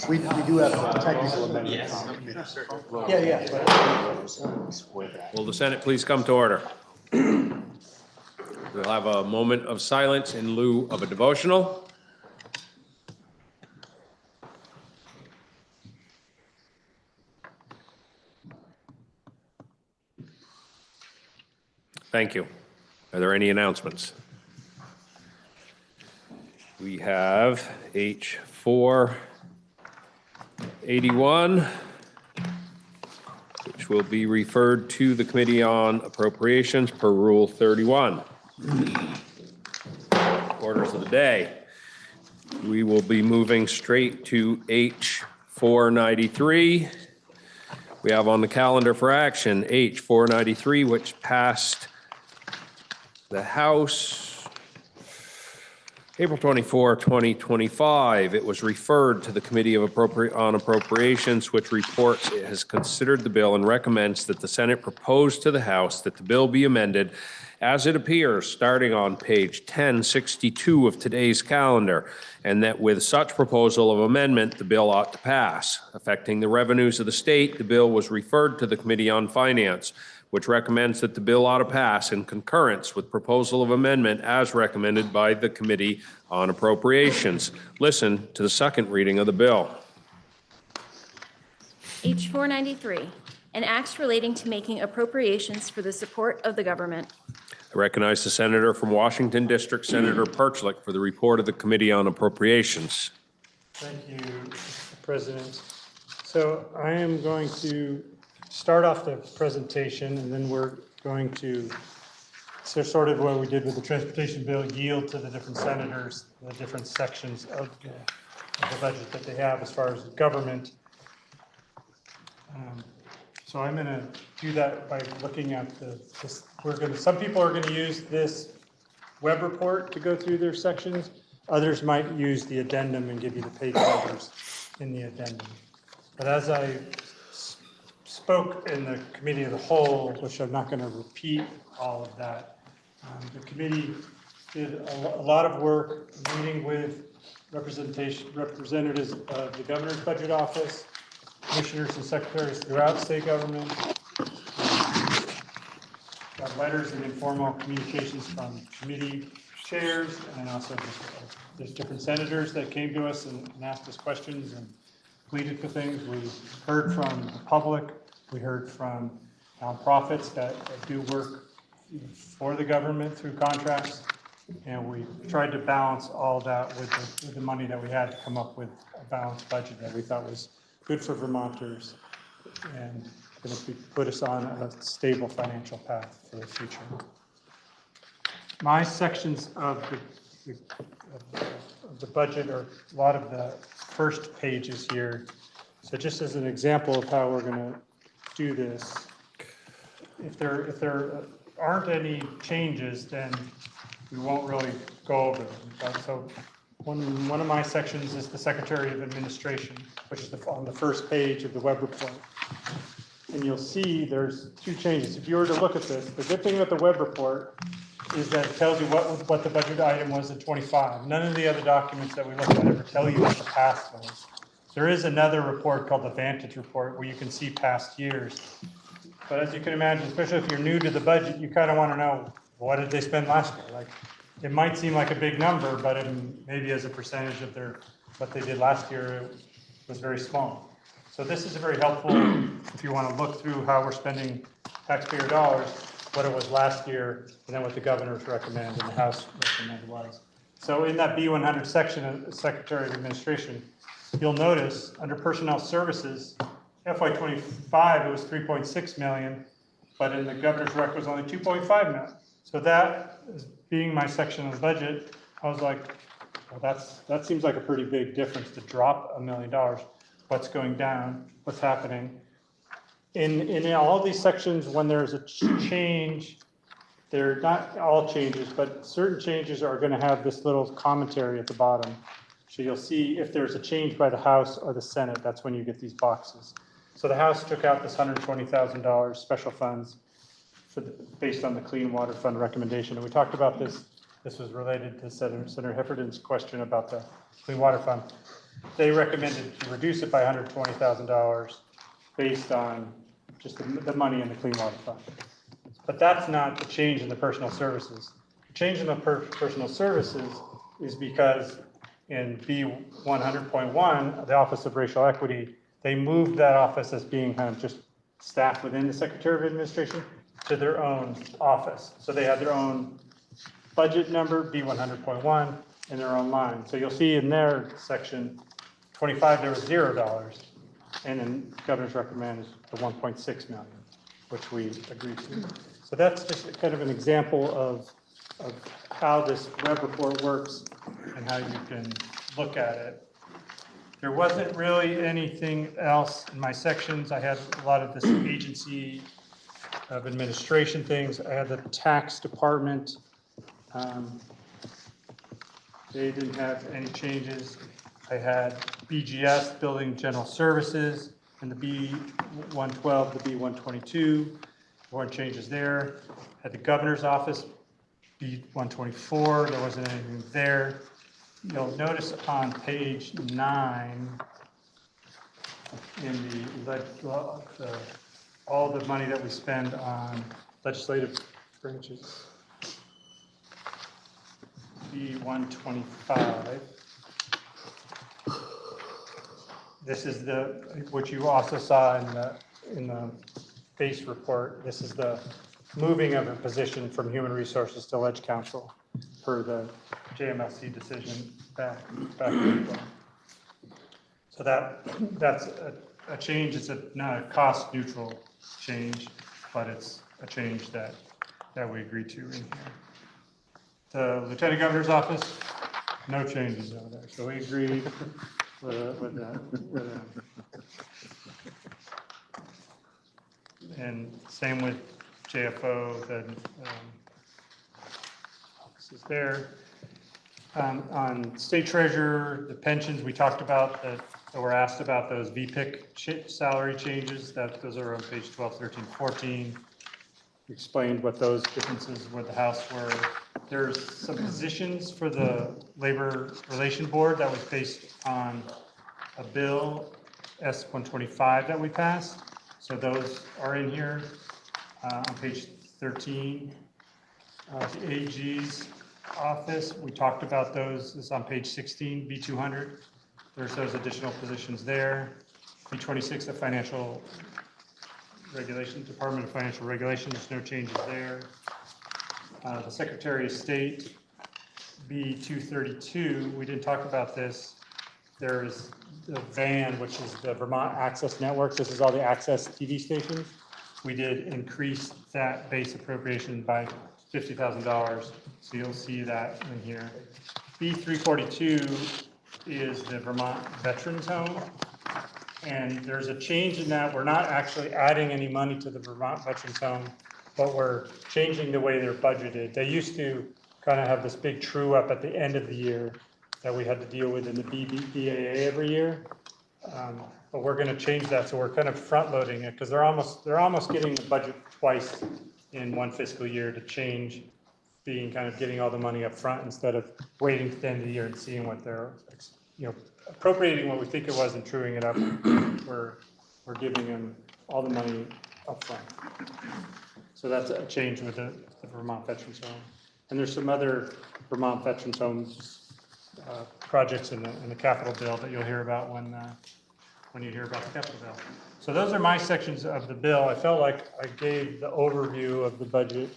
We do have a technical amendment on committee. Yeah. Will the Senate please come to order? We'll have a moment of silence in lieu of a devotional. Thank you. Are there any announcements? We have H481, which will be referred to the Committee on Appropriations per Rule 31. Orders of the day. We will be moving straight to H493. We have on the calendar for action H493, which passed the House April 24, 2025. It was referred to the Committee on Appropriations, which reports it has considered the bill and recommends that the Senate propose to the House that the bill be amended as it appears starting on page 1062 of today's calendar, and that with such proposal of amendment, the bill ought to pass. Affecting the revenues of the state, the bill was referred to the Committee on Finance, which recommends that the bill ought to pass in concurrence with proposal of amendment as recommended by the Committee on Appropriations. Listen to the second reading of the bill. H493, an act relating to making appropriations for the support of the government. I recognize the Senator from Washington District, Senator Perchlik, for the report of the Committee on Appropriations. Thank you, Mr. President. So I am going to start off the presentation, and then we're going to, so sort of what we did with the transportation bill, yield to the different senators, the different sections of the budget that they have as far as government. So I'm going to do that by looking at some people are going to use this web report to go through their sections. Others might use the addendum and give you the page numbers in the addendum. But as I spoke in the committee of the whole, which I'm not going to repeat all of that, the committee did a lot of work meeting with representatives of the governor's budget office, commissioners and secretaries throughout state government, got letters and informal communications from committee chairs, and also there's different senators that came to us and asked us questions and pleaded for things. We heard from the public. We heard from nonprofits that do work for the government through contracts, and we tried to balance all that with the money that we had to come up with a balanced budget that we thought was good for Vermonters and going to put us on a stable financial path for the future. My sections of the budget are a lot of the first pages here. So just as an example of how we're going to do this, if there aren't any changes, then we won't really go over them. So one of my sections is the Secretary of Administration, which is on the first page of the web report. And you'll see there's two changes. If you were to look at this, the good thing about the web report is that it tells you what the budget item was in 25. None of the other documents that we look at ever tell you what the past was. There is another report called the Vantage Report where you can see past years. But as you can imagine, especially if you're new to the budget, you kind of want to know, what did they spend last year? Like, it might seem like a big number, but maybe as a percentage of what they did last year, it was very small. So this is very helpful if you want to look through how we're spending taxpayer dollars, what it was last year, and then what the governor's recommend and the House recommend was. So in that B100 section of Secretary of Administration, you'll notice under personnel services, FY25 it was 3.6 million, but in the governor's rec was only 2.5 million. So that is being my section of the budget. I was like, well, that seems like a pretty big difference to drop $1 million. What's going down? What's happening? In all these sections, when there's a change, they're not all changes, but certain changes are going to have this little commentary at the bottom. So you'll see if there's a change by the House or the Senate, that's when you get these boxes. So the House took out this $120,000 special funds based on the Clean Water Fund recommendation. And we talked about this. This was related to Senator Hefferdan's question about the Clean Water Fund. they recommended to reduce it by $120,000 based on just the money in the Clean Water Fund. But that's not the change in the personal services. The change in the personal services is because in B100.1, the Office of Racial Equity, they moved that office as being kind of just staff within the Secretary of Administration to their own office. So they had their own budget number, B100.1, in their own line. So you'll see in their section 25, there was $0. And then governor's recommend is the 1.6 million, which we agreed to. So that's just kind of an example of how this web report works and how you can look at it. There wasn't really anything else in my sections. I had a lot of this agency of administration things. I had the tax department. They didn't have any changes. I had BGS, Building General Services, and the B112, the B122. More changes there. Had the governor's office, B124. There wasn't anything there. You'll notice on page 9 in all the money that we spend on legislative branches. B125. This is what you also saw in the base report. This is the moving of a position from Human Resources to Ledge Council per the JMLC decision back in April. So that's a change. It's not a cost neutral change, but it's a change that we agreed to in here. The Lieutenant Governor's office, no changes over there. So we agreed with that. And same with JFO, the office is there. On state treasurer, the pensions, we talked about that were asked about those VPIC salary changes. Those are on page 12, 13, 14. We explained what those differences with the House were. There's some positions for the Labor Relation Board that was based on a bill, S-125, that we passed. So those are in here on page 13. The AG's office, we talked about those. It's on page 16, B200. There's those additional positions there. B26, the Financial Regulation, Department of Financial Regulation, there's no changes there. The Secretary of State, B232, we didn't talk about this. There's the VAN, which is the Vermont Access Network. This is all the access TV stations. We did increase that base appropriation by $50,000. So you'll see that in here. B342 is the Vermont Veterans Home. And there's a change in that. We're not actually adding any money to the Vermont Veterans Home, but we're changing the way they're budgeted. They used to kind of have this big true up at the end of the year that we had to deal with in the BAA every year. But we're going to change that, so we're kind of front loading it because they're almost getting the budget twice in one fiscal year to change, getting all the money up front instead of waiting to the end of the year and seeing what they're appropriating what we think it was and truing it up. We're giving them all the money up front. So that's a change with the Vermont Veterans Home. And there's some other Vermont Veterans Homes projects in the capital bill that you'll hear about when you hear about the capital bill. So those are my sections of the bill. I felt like I gave the overview of the budget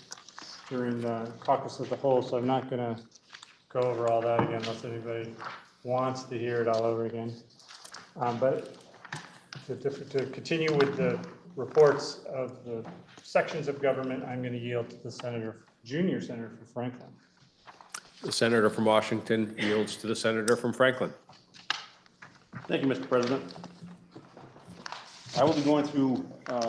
during the caucus of the whole, so I'm not going to go over all that again unless anybody wants to hear it all over again. But to continue with the reports of the sections of government, I'm going to yield to the junior senator from Franklin. The senator from Washington yields to the senator from Franklin. Thank you, Mr. President. I will be going through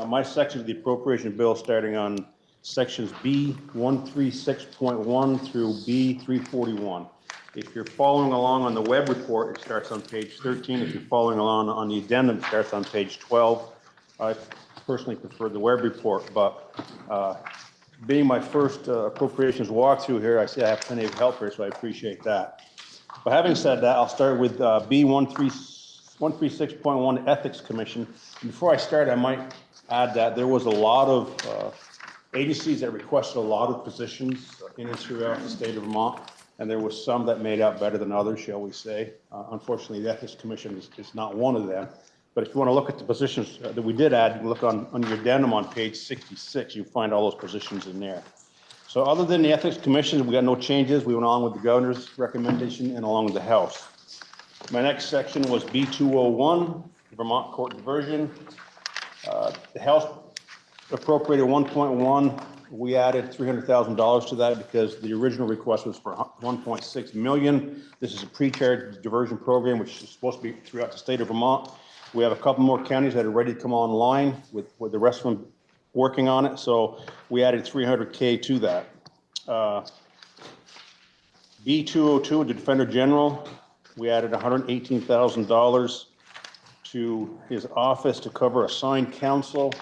my section of the appropriation bill, starting on sections B136.1 through B341. If you're following along on the web report, it starts on page 13. If you're following along on the addendum, it starts on page 12. I personally prefer the web report, but being my first appropriations walkthrough here, I see I have plenty of help here, so I appreciate that. But having said that, I'll start with B136.1 Ethics Commission. Before I start, I might add that there was a lot of agencies that requested a lot of positions in and throughout the state of Vermont, and there was some that made out better than others, shall we say. Unfortunately, the Ethics Commission is not one of them. But if you want to look at the positions that we did add, you can look on your addendum on page 66, you'll find all those positions in there. So other than the Ethics Commission, we got no changes. We went on with the governor's recommendation and along with the House. My next section was B201, Vermont Court Diversion. The House appropriated 1.1. We added $300,000 to that because the original request was for 1.6 million. This is a pre-charge diversion program, which is supposed to be throughout the state of Vermont. We have a couple more counties that are ready to come online with the rest of them working on it. So we added 300K to that. B202, the Defender General, we added $118,000 to his office to cover assigned counsel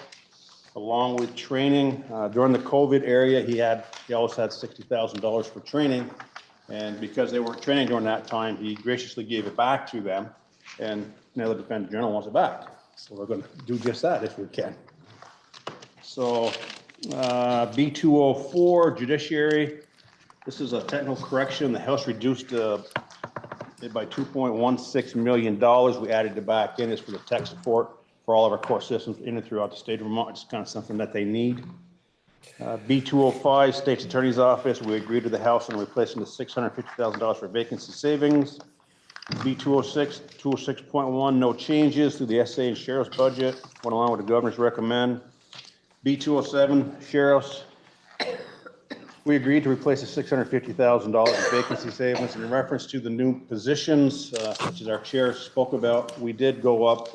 along with training. During the COVID area, he always had $60,000 for training. And because they weren't training during that time, he graciously gave it back to them. And now the Defender General wants it back. So we're going to do just that if we can. So B204, Judiciary. This is a technical correction. The House reduced it by $2.16 million. We added it back in. It's for the tech support for all of our court systems in and throughout the state of Vermont. It's kind of something that they need. B205, State's Attorney's Office. We agreed to the House on replacing the $650,000 for vacancy savings. B206, 206.1, no changes to the SA and Sheriff's budget. Went along with the Governor's recommend. B207, Sheriff's. We agreed to replace the $650,000 in vacancy savings. In reference to the new positions, such as our chair spoke about, we did go up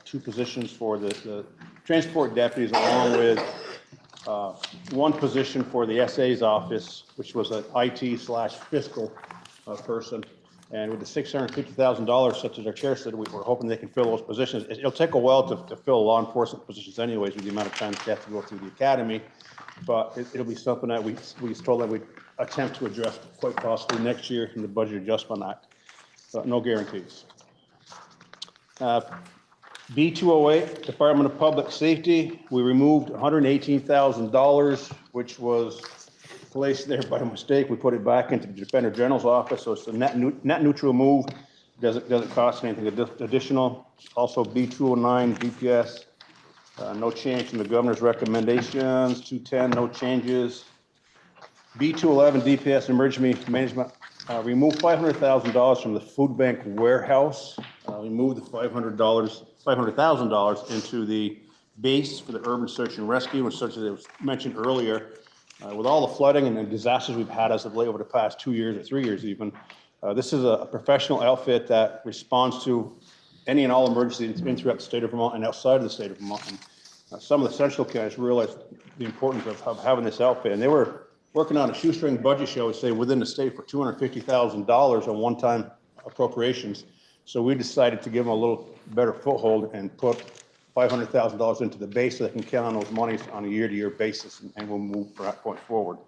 2 positions for the transport deputies, along with 1 position for the SA's office, which was an IT/fiscal person. And with the $650,000, such as our chair said, we're hoping they can fill those positions. It'll take a while to fill law enforcement positions anyways, with the amount of time they have to go through the academy. But it'll be something that we told that we'd attempt to address quite possibly next year in the budget adjustment act. But no guarantees. B208, Department of Public Safety, we removed $118,000, which was placed there by mistake. We put it back into the Defender General's office, so it's a net neutral move. Doesn't cost anything additional. Also B209, DPS, no change from the Governor's recommendations. 210, no changes. B211, DPS Emergency Management, removed $500,000 from the food bank warehouse. We moved the $500,000 into the base for the urban search and rescue, and such as it was mentioned earlier. With all the flooding and the disasters we've had as of late over the past 2 years or 3 years even, this is a professional outfit that responds to any and all emergencies that's been throughout the state of Vermont and outside of the state of Vermont. And, some of the central counties realized the importance of having this outfit, and they were working on a shoestring budget, shall we say, within the state for $250,000 on one-time appropriations. So we decided to give them a little better foothold and put $500,000 into the base so they can count on those monies on a year-to-year basis, and we'll move from that point forward.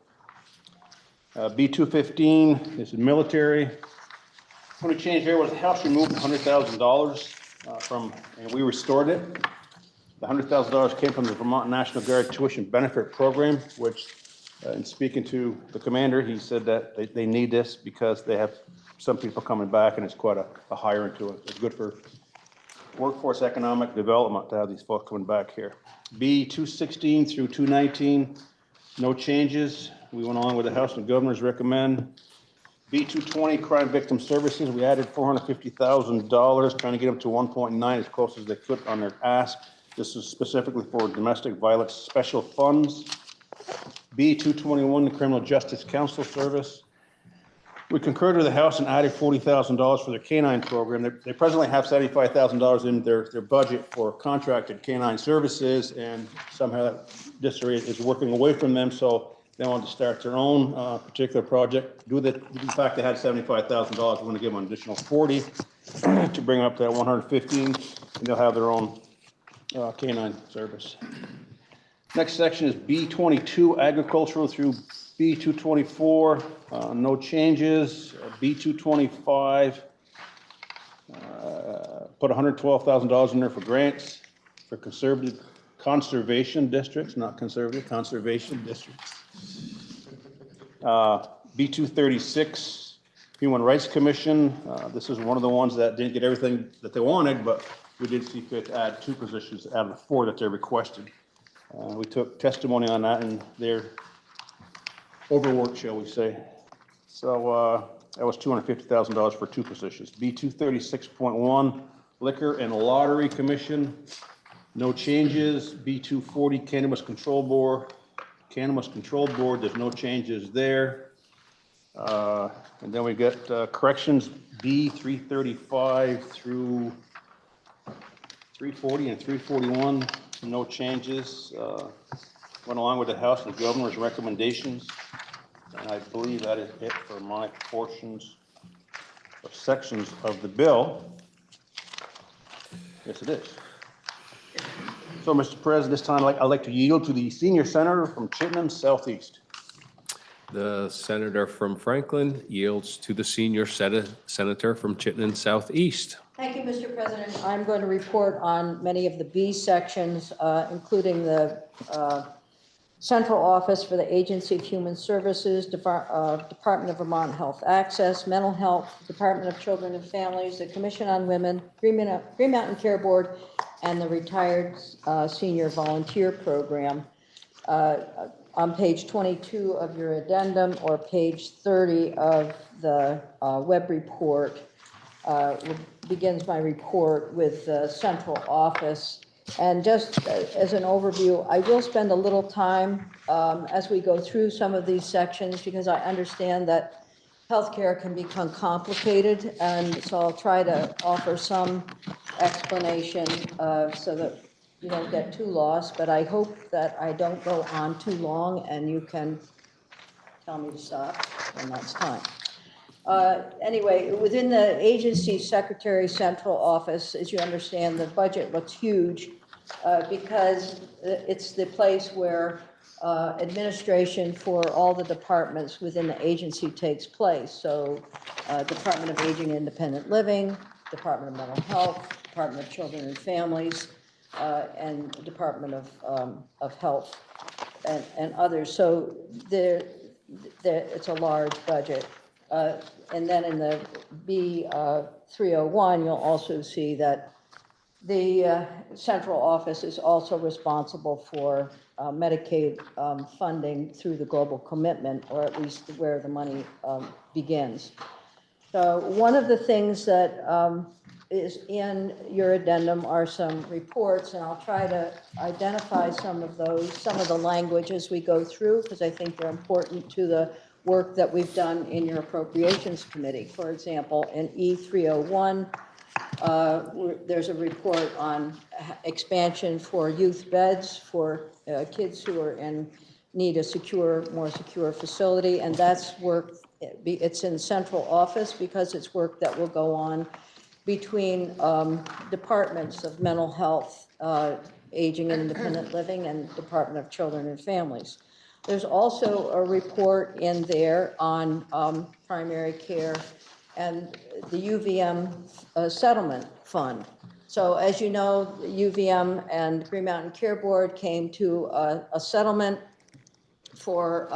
B215 is military. Only change there was the House removed $100,000 and we restored it. The $100,000 came from the Vermont National Guard Tuition Benefit Program, which, in speaking to the commander, he said that they need this because they have some people coming back, and it's quite a hire into it. It's good for workforce economic development to have these folks coming back here. B216 through 219, no changes. We went on with the House and Governor's recommend. B220, Crime Victim Services, we added $450,000, trying to get them to 1.9 as close as they could on their ask. This is specifically for domestic violence special funds. B221, the Criminal Justice Council Service. We concurred with the House and added $40,000 for their canine program. They presently have $75,000 in their budget for contracted canine services, and somehow this area is working away from them, so they wanted to start their own particular project. In fact, they had $75,000. We're going to give them an additional 40 to bring up to that 115, and they'll have their own canine service. Next section is B22, agricultural through B 224, no changes. B 225, put $112,000 in there for grants for conservation districts, not conservative, conservation districts. B 236, Human Rights Commission. This is one of the ones that didn't get everything that they wanted, but we did see fit to add 2 positions out of the 4 that they requested. We took testimony on that, and they're overworked, shall we say. So that was $250,000 for 2 positions. B 236.1, Liquor and Lottery Commission, no changes. B 240, Cannabis Control Board. Cannabis Control Board, there's no changes there. And then we get corrections, B 335 through 340 and 341, no changes. Went along with the House and Governor's recommendations. And I believe that is it for my portions or sections of the bill. Yes, it is. So, Mr. President, this time I'd like to yield to the senior senator from Chittenden Southeast. The senator from Franklin yields to the senior senator from Chittenden Southeast. Thank you, Mr. President. I'm going to report on many of the B sections, including the Central Office for the Agency of Human Services, Department of Vermont Health Access, Mental Health, Department of Children and Families, the Commission on Women, Green Mountain Care Board, and the Retired Senior Volunteer Program. On page 22 of your addendum or page 30 of the web report begins my report with the Central Office. And just as an overview, I will spend a little time as we go through some of these sections because I understand that healthcare can become complicated, and so I'll try to offer some explanation so that you don't get too lost, but I hope that I don't go on too long and you can tell me to stop when that's time. Anyway, within the agency secretary central office, as you understand, the budget looks huge because it's the place where administration for all the departments within the agency takes place. So Department of Aging and Independent Living, Department of Mental Health, Department of Children and Families, and Department of Health and others. So it's a large budget. And then in the B 301, you'll also see that the central office is also responsible for Medicaid funding through the global commitment, or at least where the money begins. So one of the things that is in your addendum are some reports, and I'll try to identify some of those, some of the language as we go through, because I think they're important to the work that we've done in your appropriations committee. For example, in E301, there's a report on expansion for youth beds for kids who are in need a more secure facility, and that's work, it's in central office because it's work that will go on between departments of mental health, aging and independent living, and Department of Children and Families. There's also a report in there on primary care and the UVM settlement fund. So as you know, UVM and Green Mountain Care Board came to a settlement for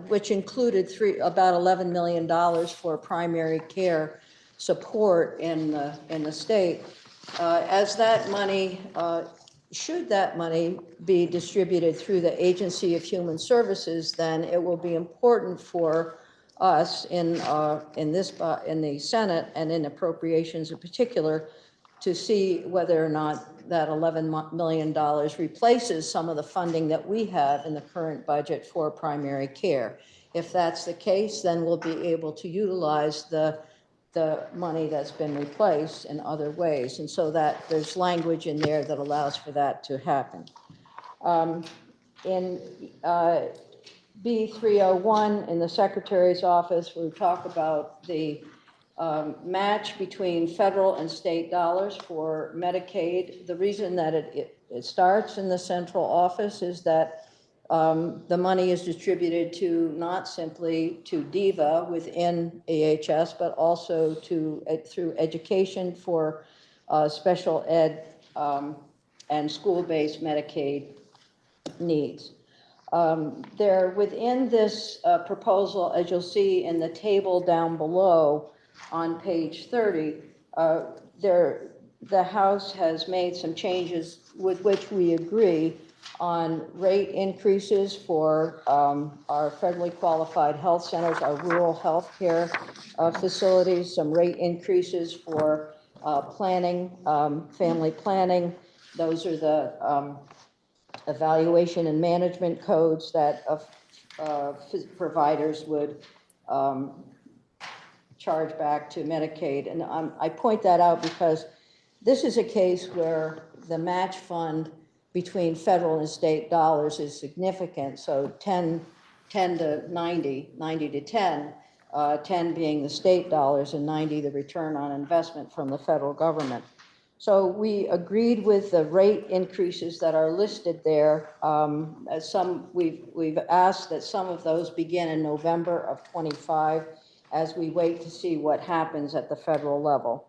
which included about $11 million for primary care support in the state. As that money, should that money be distributed through the Agency of Human Services, then it will be important for us in the Senate and in appropriations in particular to see whether or not that $11 million replaces some of the funding that we have in the current budget for primary care. If that's the case, then we'll be able to utilize the money that's been replaced in other ways. And so that there's language in there that allows for that to happen. In B301 in the Secretary's office, we talk about the match between federal and state dollars for Medicaid. The reason that it starts in the central office is that the money is distributed to not simply to DEVA within AHS, but also to through education for special ed and school-based Medicaid needs. There, within this proposal, as you'll see in the table down below on page 30, the House has made some changes with which we agree on rate increases for our federally qualified health centers, our rural health care facilities, some rate increases for planning, family planning. Those are the evaluation and management codes that providers would charge back to Medicaid. And I point that out because this is a case where the match fund between federal and state dollars is significant. So 10 to 90, 90 to 10, 10 being the state dollars and 90 the return on investment from the federal government. So we agreed with the rate increases that are listed there. We've asked that some of those begin in November of 25 as we wait to see what happens at the federal level.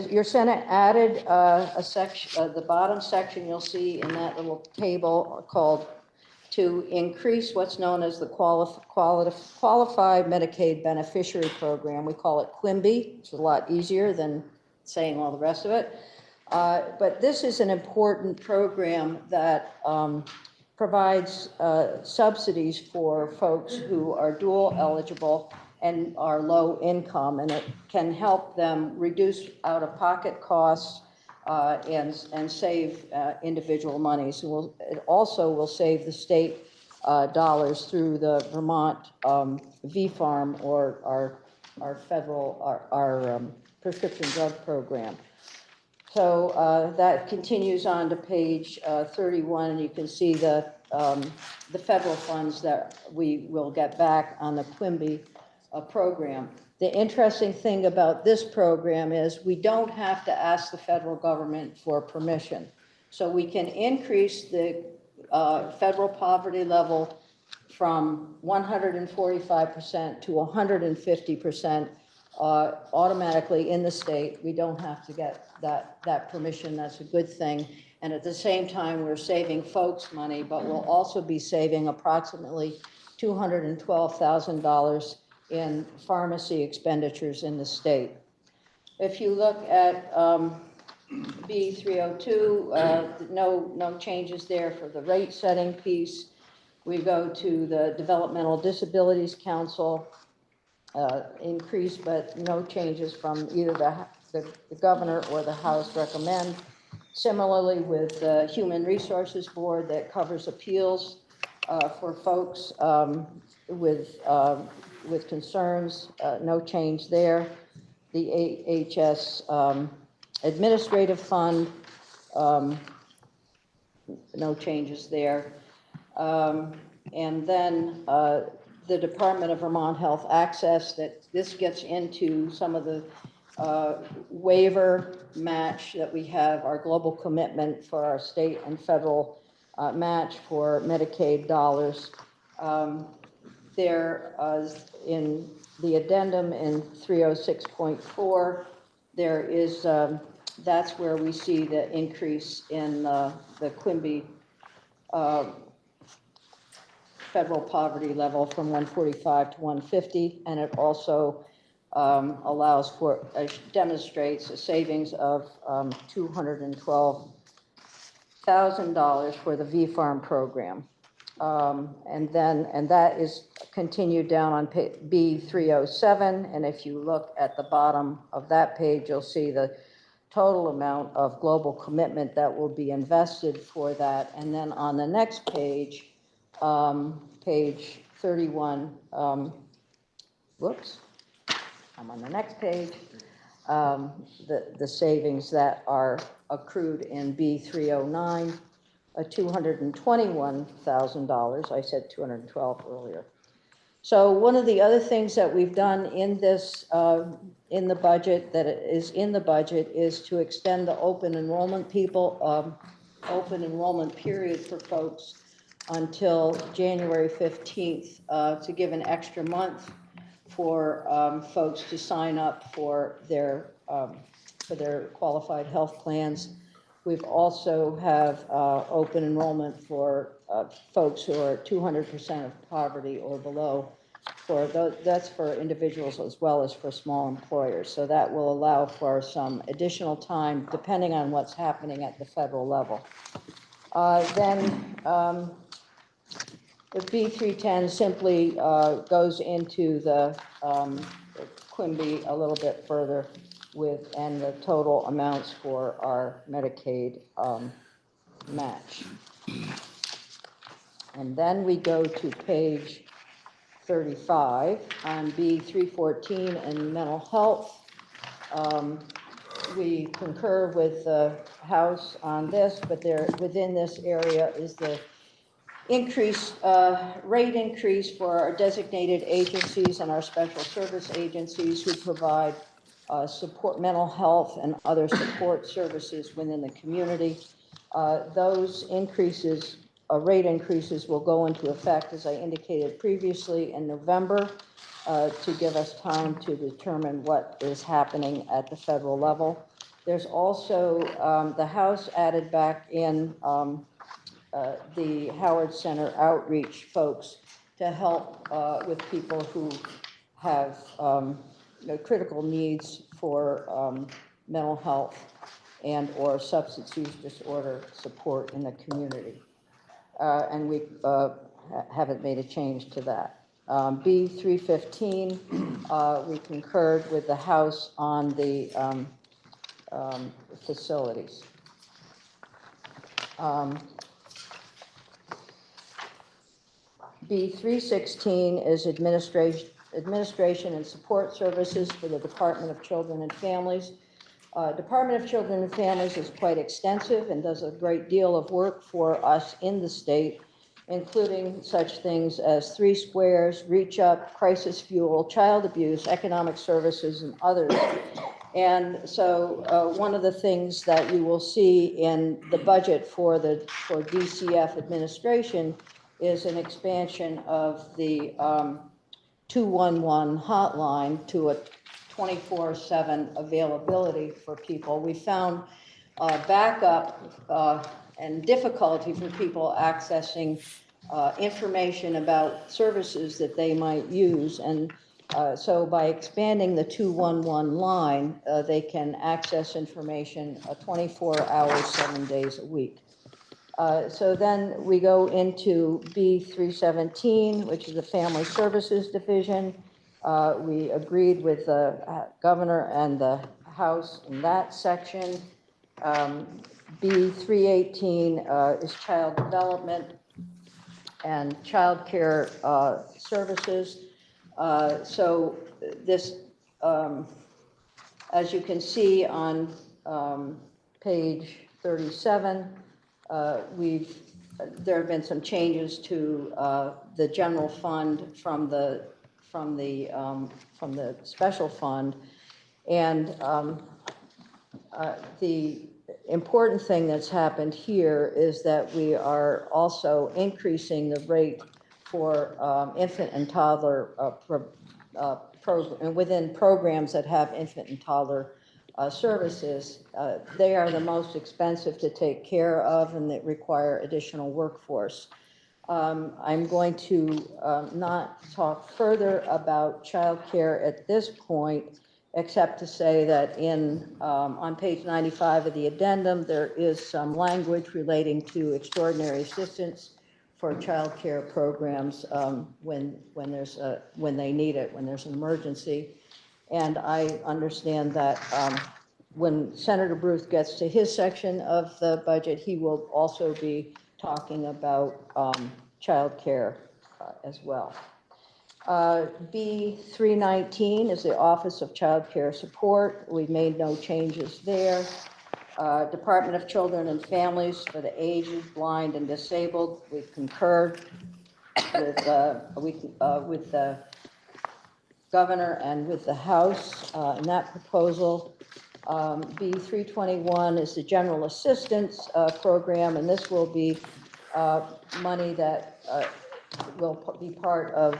Your Senate added a section, the bottom section you'll see in that little table called to increase what's known as the Qualified Medicaid Beneficiary Program. We call it QIMBY. It's a lot easier than saying all the rest of it. But this is an important program that provides subsidies for folks who are dual eligible and are low income, and it can help them reduce out-of-pocket costs and save individual monies. It also will save the state dollars through the Vermont VFARM or our federal, prescription drug program. So that continues on to page 31, and you can see the federal funds that we will get back on the QIMBY program. The interesting thing about this program is we don't have to ask the federal government for permission. So we can increase the federal poverty level from 145% to 150% automatically in the state. We don't have to get that permission. That's a good thing. And at the same time, we're saving folks money, but we'll also be saving approximately $212,000 in pharmacy expenditures in the state. If you look at B302, no changes there for the rate setting piece. We go to the Developmental Disabilities Council, increase, but no changes from either the governor or the House recommend. Similarly with the Human Resources Board that covers appeals for folks with concerns, no change there. The AHS Administrative Fund, no changes there. And then the Department of Vermont Health Access, that this gets into some of the waiver match that we have, our global commitment for our state and federal match for Medicaid dollars. There in the addendum in 306.4, there is, that's where we see the increase in the QIMBY federal poverty level from 145 to 150, and it also allows for, demonstrates a savings of $212,000 for the VFARM program. And that is continued down on B307, and if you look at the bottom of that page, you'll see the total amount of global commitment that will be invested for that. And then on the next page, page 31, whoops, I'm on the next page, the savings that are accrued in B309, $221,000. I said 212 earlier. So one of the other things that we've done in this, in the budget, that is in the budget, is to extend the open enrollment period for folks until January 15th to give an extra month for folks to sign up for their qualified health plans. We've also have open enrollment for folks who are 200% of poverty or below. That's for individuals as well as for small employers. So that will allow for some additional time depending on what's happening at the federal level. Then the B310 simply goes into the Quimby a little bit further and the total amounts for our Medicaid match. And then we go to page 35 on B314 and mental health. We concur with the House on this, but within this area is the rate increase for our designated agencies and our special service agencies who provide support, mental health and other support services within the community. Those increases, rate increases will go into effect, as I indicated previously, in November to give us time to determine what is happening at the federal level. There's also, the House added back in the Howard Center outreach folks to help with people who have critical needs for mental health and or substance use disorder support in the community. And we haven't made a change to that. B315, we concurred with the House on the facilities. B316 is administration and support services for the Department of Children and Families. Department of Children and Families is quite extensive and does a great deal of work for us in the state, including such things as 3 Squares, Reach Up, Crisis Fuel, Child Abuse, Economic Services, and others. And so one of the things that you will see in the budget for DCF administration is an expansion of the 211 hotline to a 24/7 availability for people. We found backup and difficulty for people accessing information about services that they might use. And so by expanding the 211 line, they can access information 24 hours, 7 days a week. So then we go into B317, which is the Family Services Division. We agreed with the governor and the House in that section. B318 is child development and child care services. So this, as you can see on page 37, there have been some changes to the general fund from the special fund, and the important thing that's happened here is that we are also increasing the rate for infant and toddler within programs that have infant and toddler services. They are the most expensive to take care of and that require additional workforce. I'm going to not talk further about childcare at this point, except to say that on page 95 of the addendum, there is some language relating to extraordinary assistance for childcare programs when they need it, when there's an emergency. And I understand that when Senator Bruce gets to his section of the budget, he will also be talking about childcare as well. B319 is the Office of Child Care Support. We made no changes there. Department of Children and Families for the aged, blind, and disabled. We concurred with the governor and with the House in that proposal. B321 is the General Assistance Program, and this will be money that will be part of,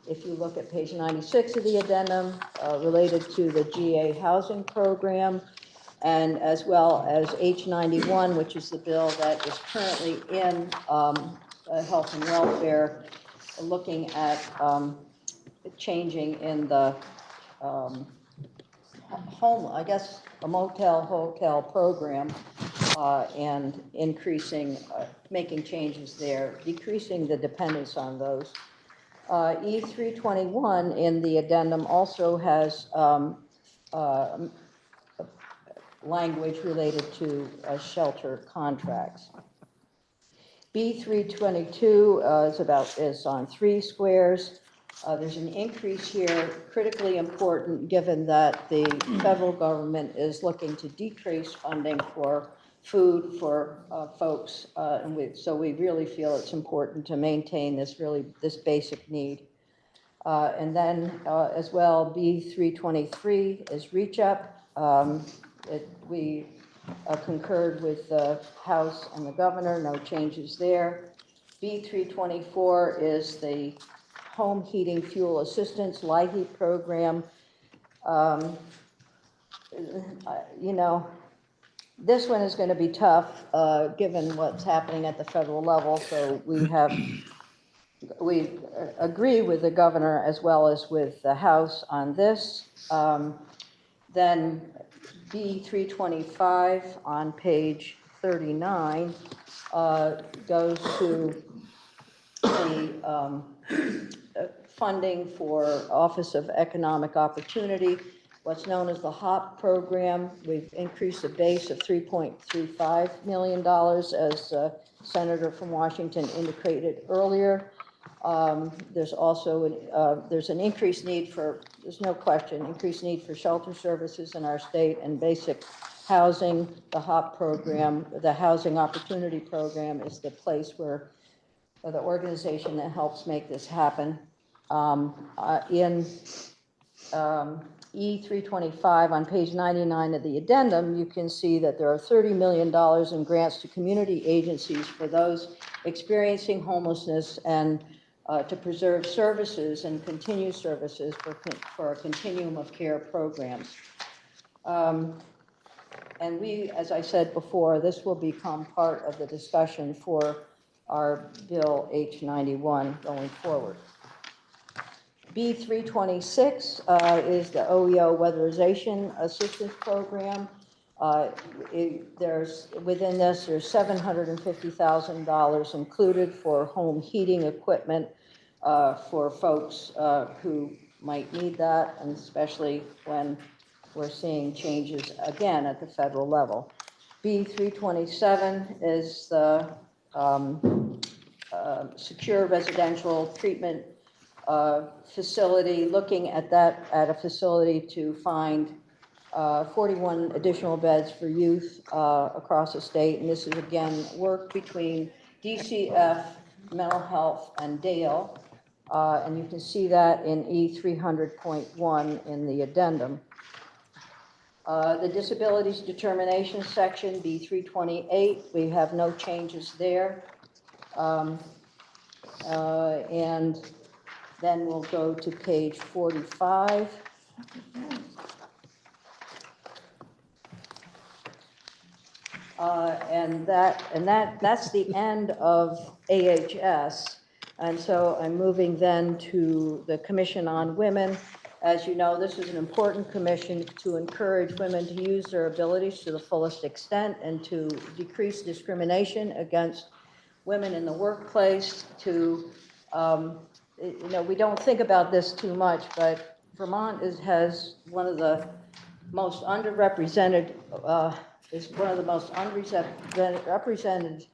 if you look at page 96 of the addendum, related to the GA housing program, and as well as H91, which is the bill that is currently in health and welfare, looking at changing in the home, I guess, a motel, hotel program, and increasing, making changes there, decreasing the dependence on those. E321 in the addendum also has language related to shelter contracts. B322 is on 3 squares. There's an increase here, critically important, given that the federal government is looking to decrease funding for food for folks, and so we really feel it's important to maintain this basic need. And then as well, B323 is reach up. We concurred with the House and the governor, no changes there. B324 is the home heating fuel assistance, LIHEAP program. You know, this one is going to be tough given what's happening at the federal level. So we agree with the governor as well as with the House on this. Then B325 on page 39 goes to the funding for Office of Economic Opportunity, what's known as the HOP program. We've increased the base of $3.35 million, as Senator from Washington indicated earlier. There's also there's an increased need for, there's no question, increased need for shelter services in our state and basic housing. The HOP program, the Housing Opportunity Program, is the place where the organization that helps make this happen. In E325 on page 99 of the addendum, you can see that there are $30 million in grants to community agencies for those experiencing homelessness and to preserve services and continue services for a continuum of care programs. And we, as I said before, this will become part of the discussion for our Bill H91 going forward. B326 is the OEO Weatherization Assistance Program. Within this, there's $750,000 included for home heating equipment for folks who might need that, and especially when we're seeing changes again at the federal level. B327 is the secure residential treatment facility, looking at that, at a facility to find 41 additional beds for youth across the state. And this is again work between DCF, mental health, and Dale. And you can see that in E300.1 in the addendum. The disabilities determination section, B328, we have no changes there. And then we'll go to page 45. That's the end of AHS. And so I'm moving then to the Commission on Women. As you know, this is an important commission to encourage women to use their abilities to the fullest extent and to decrease discrimination against women in the workplace. To, you know, we don't think about this too much, but Vermont has one of the most underrepresented, is one of the most underrepresented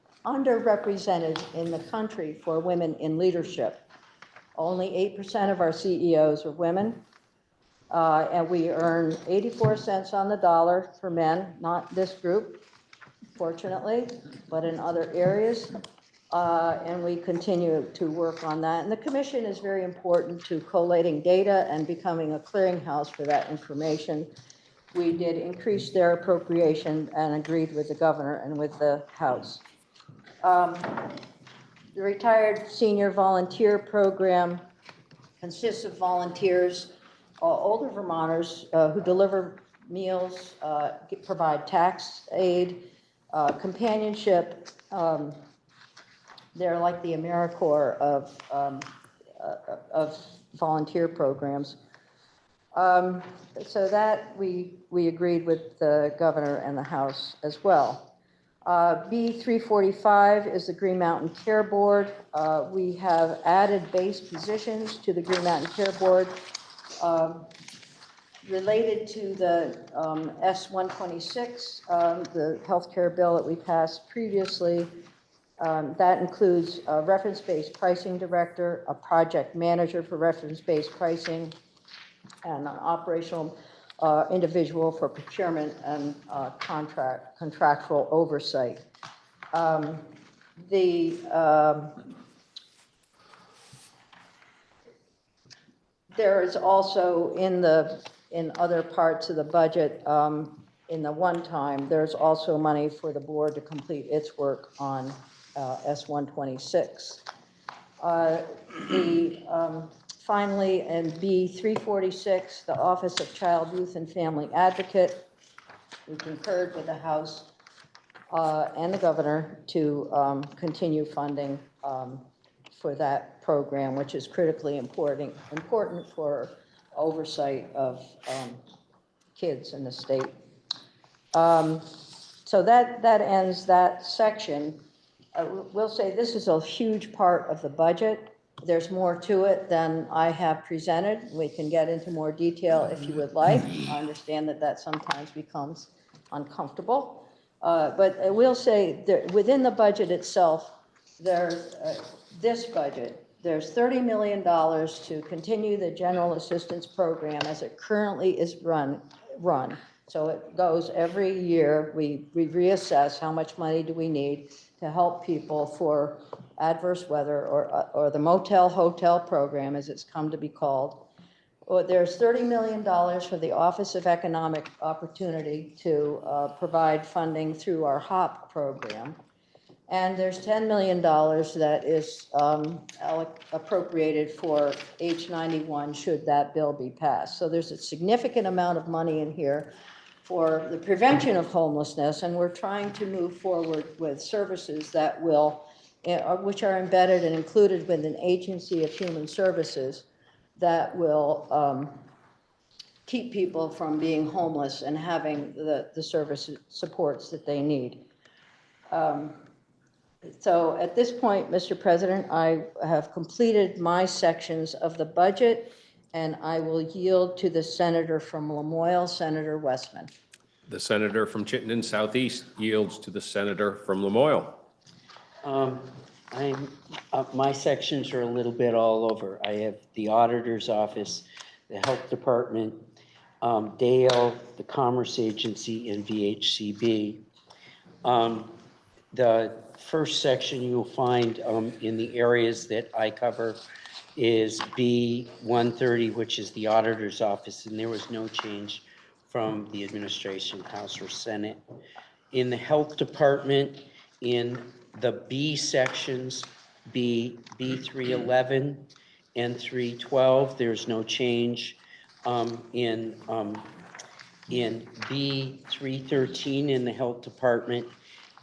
in the country for women in leadership. Only 8% of our CEOs are women, and we earn 84 cents on the dollar for men, not this group, fortunately, but in other areas. And we continue to work on that. And the commission is very important to collating data and becoming a clearinghouse for that information. We did increase their appropriation and agreed with the governor and with the House. The Retired Senior Volunteer Program consists of volunteers, older Vermonters who deliver meals, provide tax aid, companionship. They're like the AmeriCorps of volunteer programs. So that we agreed with the governor and the House as well. B345 is the Green Mountain Care Board. We have added base positions to the Green Mountain Care Board related to the S-126, the healthcare bill that we passed previously. That includes a reference-based pricing director, a project manager for reference-based pricing, and an operational individual for procurement and contractual oversight. There is also in other parts of the budget, in the one time, there's also money for the board to complete its work on S-126. Finally, in B346, the Office of Child, Youth, and Family Advocate, we concurred with the House and the governor to continue funding for that program, which is critically important for oversight of kids in the state. So that ends that section. We'll say this is a huge part of the budget. There's more to it than I have presented. We can get into more detail if you would like. I understand that sometimes becomes uncomfortable. But I will say that within the budget itself, there's this budget, there's $30 million to continue the general assistance program as it currently is run. So it goes every year. We reassess how much money do we need to help people for adverse weather or the motel hotel program, as it's come to be called. Well, there's $30 million for the Office of Economic Opportunity to provide funding through our HOP program. And there's $10 million that is appropriated for H91 should that bill be passed. So there's a significant amount of money in here for the prevention of homelessness, and we're trying to move forward with services that will, which are embedded and included with an agency of human services that will keep people from being homeless and having the services, supports that they need. So at this point, Mr. President, I have completed my sections of the budget, and I will yield to the senator from Lamoille, Senator Westman. The senator from Chittenden Southeast yields to the senator from Lamoille. My sections are a little bit all over. I have the auditor's office, the health department, Dale, the Commerce Agency, and VHCB. The first section you'll find in the areas that I cover is B130, which is the auditor's office, and there was no change from the administration, House or Senate. In the health department, in the B sections, B311 and 312, there's no change. In B313 in the health department,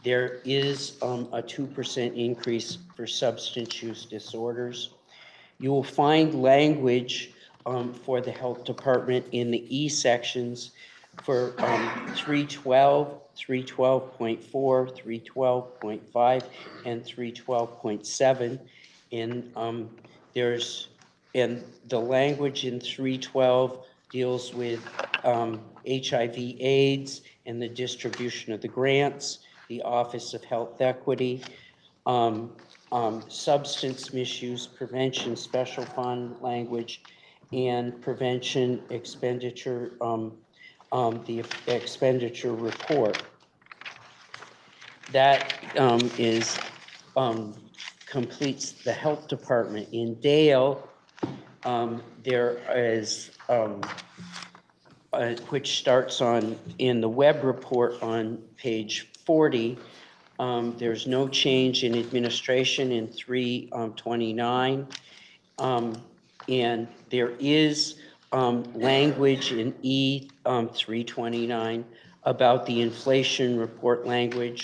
there is a 2% increase for substance use disorders. You will find language for the health department in the E sections for 312, 312.4, 312.5, and 312.7. And the language in 312 deals with HIV/AIDS and the distribution of the grants, the Office of Health Equity, substance misuse prevention special fund language, and prevention expenditure, the expenditure report. That completes the health department. In Dale, there is, which starts in the web report on page 40, There's no change in administration in 329. And there is language in E 329 about the inflation report language,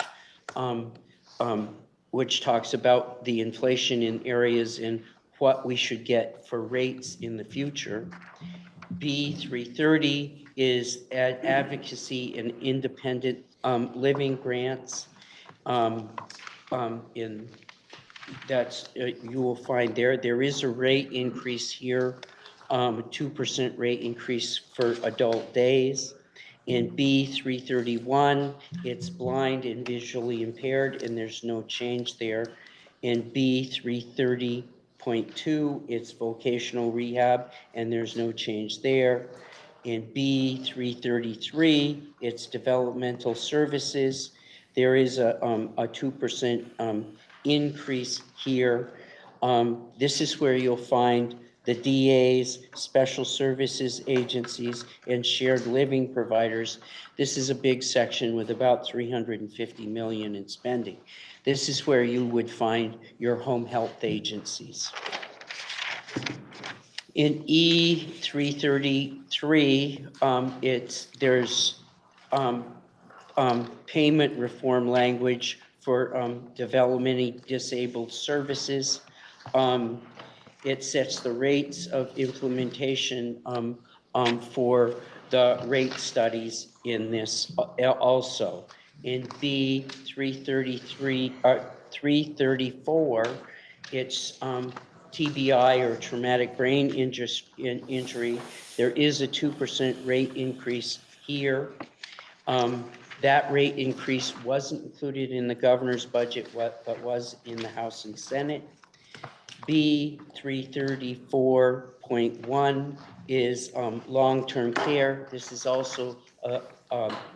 which talks about the inflation in areas and what we should get for rates in the future. B 330 is advocacy and independent living grants. In that's you will find there is a rate increase here, 2% rate increase for adult days. In B 331, it's blind and visually impaired, and there's no change there. In B 330.2, it's vocational rehab, and there's no change there. In B 333, it's developmental services. There is a 2% increase here. This is where you'll find the DAs, special services agencies, and shared living providers. This is a big section with about 350 million in spending. This is where you would find your home health agencies. In E 333, there's payment reform language for developmentally disabled services. It sets the rates of implementation for the rate studies in this also. In B 334, it's TBI or traumatic brain injury. There is a 2% rate increase here. That rate increase wasn't included in the governor's budget, but was in the House and Senate. B 334.1 is long-term care. This is also a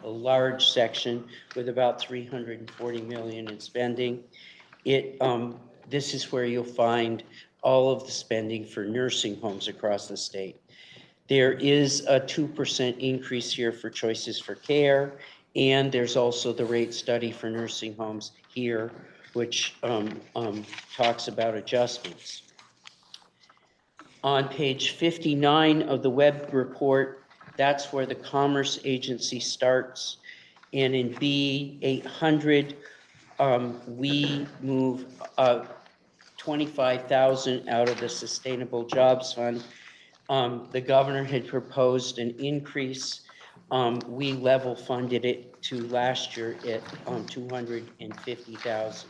large section with about 340 million in spending. This is where you'll find all of the spending for nursing homes across the state. There is a 2% increase here for choices for care, and there's also the rate study for nursing homes here, which talks about adjustments. On page 59 of the web report, that's where the Commerce Agency starts. And in B800, we move 25,000 out of the Sustainable Jobs Fund. The governor had proposed an increase. We level funded it to last year at 250,000.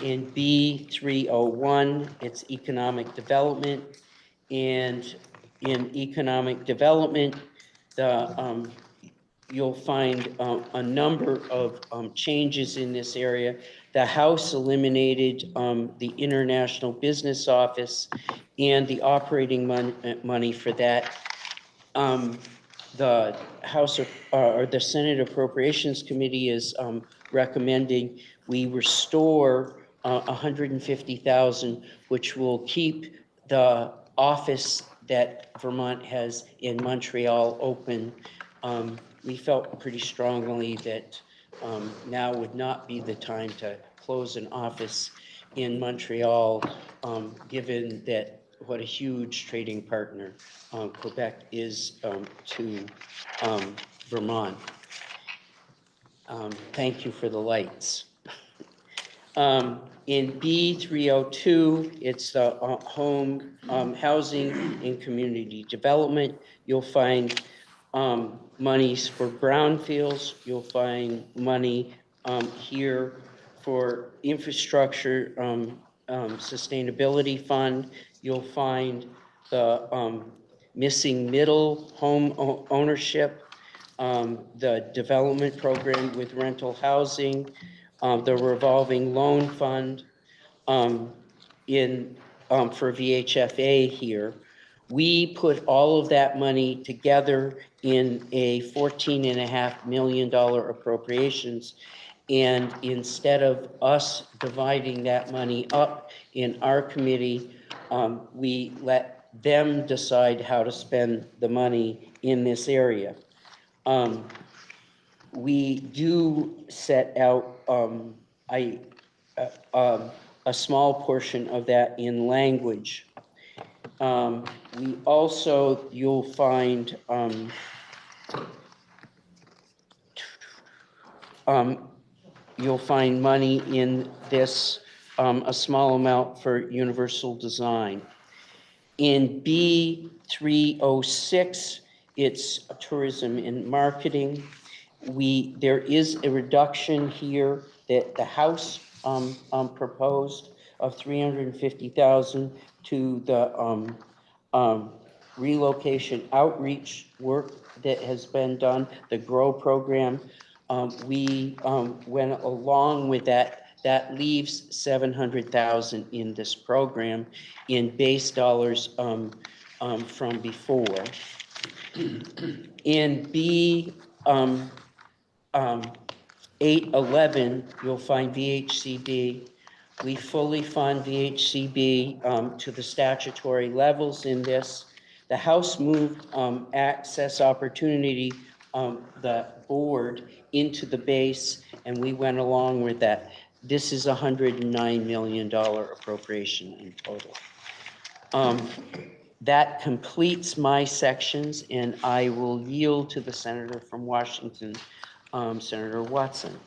In B301, it's economic development. And in economic development, you'll find a number of changes in this area. The House eliminated the International Business Office and the operating money for that. The House or the Senate Appropriations Committee is recommending we restore 150,000, which will keep the office that Vermont has in Montreal open. We felt pretty strongly that now would not be the time to close an office in Montreal, given that what a huge trading partner Quebec is to Vermont. Thank you for the lights. In B302, it's home housing and community development. You'll find monies for brownfields. You'll find money here for infrastructure sustainability fund. You'll find the missing middle home ownership, the development program with rental housing, the revolving loan fund for VHFA here. We put all of that money together in a $14.5 million appropriations. And instead of us dividing that money up in our committee, we let them decide how to spend the money in this area. We do set out a small portion of that in language. We also, you'll find money in this, a small amount for universal design. In B306, it's tourism and marketing. There is a reduction here that the House proposed of $350,000 to the relocation outreach work that has been done, the GROW program. We went along with that. That leaves $700,000 in this program in base dollars from before. In B811, you'll find VHCB. We fully fund VHCB to the statutory levels in this. The House moved access opportunity, the board, into the base, and we went along with that. This is a $109 million appropriation in total. That completes my sections, and I will yield to the senator from Washington, Senator Watson.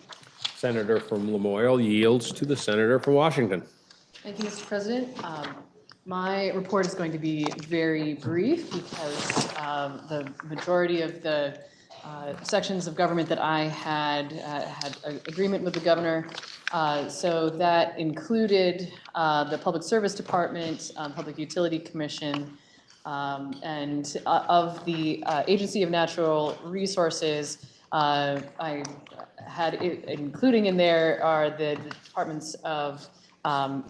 Senator from Lamoille yields to the senator from Washington. Thank you, Mr. President. My report is going to be very brief because the majority of the sections of government that I had an agreement with the governor. So that included the Public Service Department, Public Utility Commission, and of the Agency of Natural Resources. I had including in there are the departments of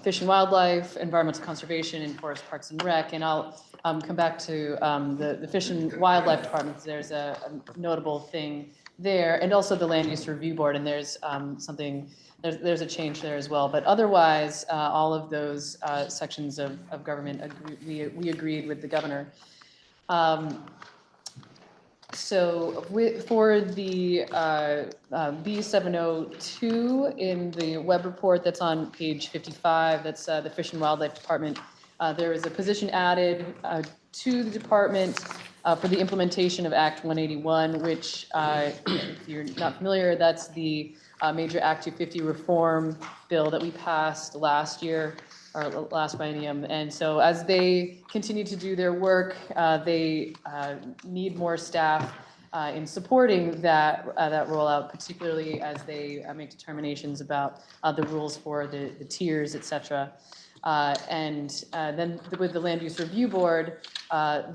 Fish and Wildlife, Environmental Conservation, and Forest Parks and Rec. And I'll come back to the Fish and Wildlife Department. There's a notable thing there, and also the Land Use Review Board. And there's there's a change there as well. But otherwise, all of those sections of government, we agreed with the governor. So for the B702 in the web report that's on page 55, that's the Fish and Wildlife Department, there is a position added to the department for the implementation of Act 181, which, if you're not familiar, that's the major Act 250 reform bill that we passed last year, or last biennium. And so as they continue to do their work, they need more staff in supporting that rollout, particularly as they make determinations about the rules for the tiers, et cetera. And then with the Land Use Review Board,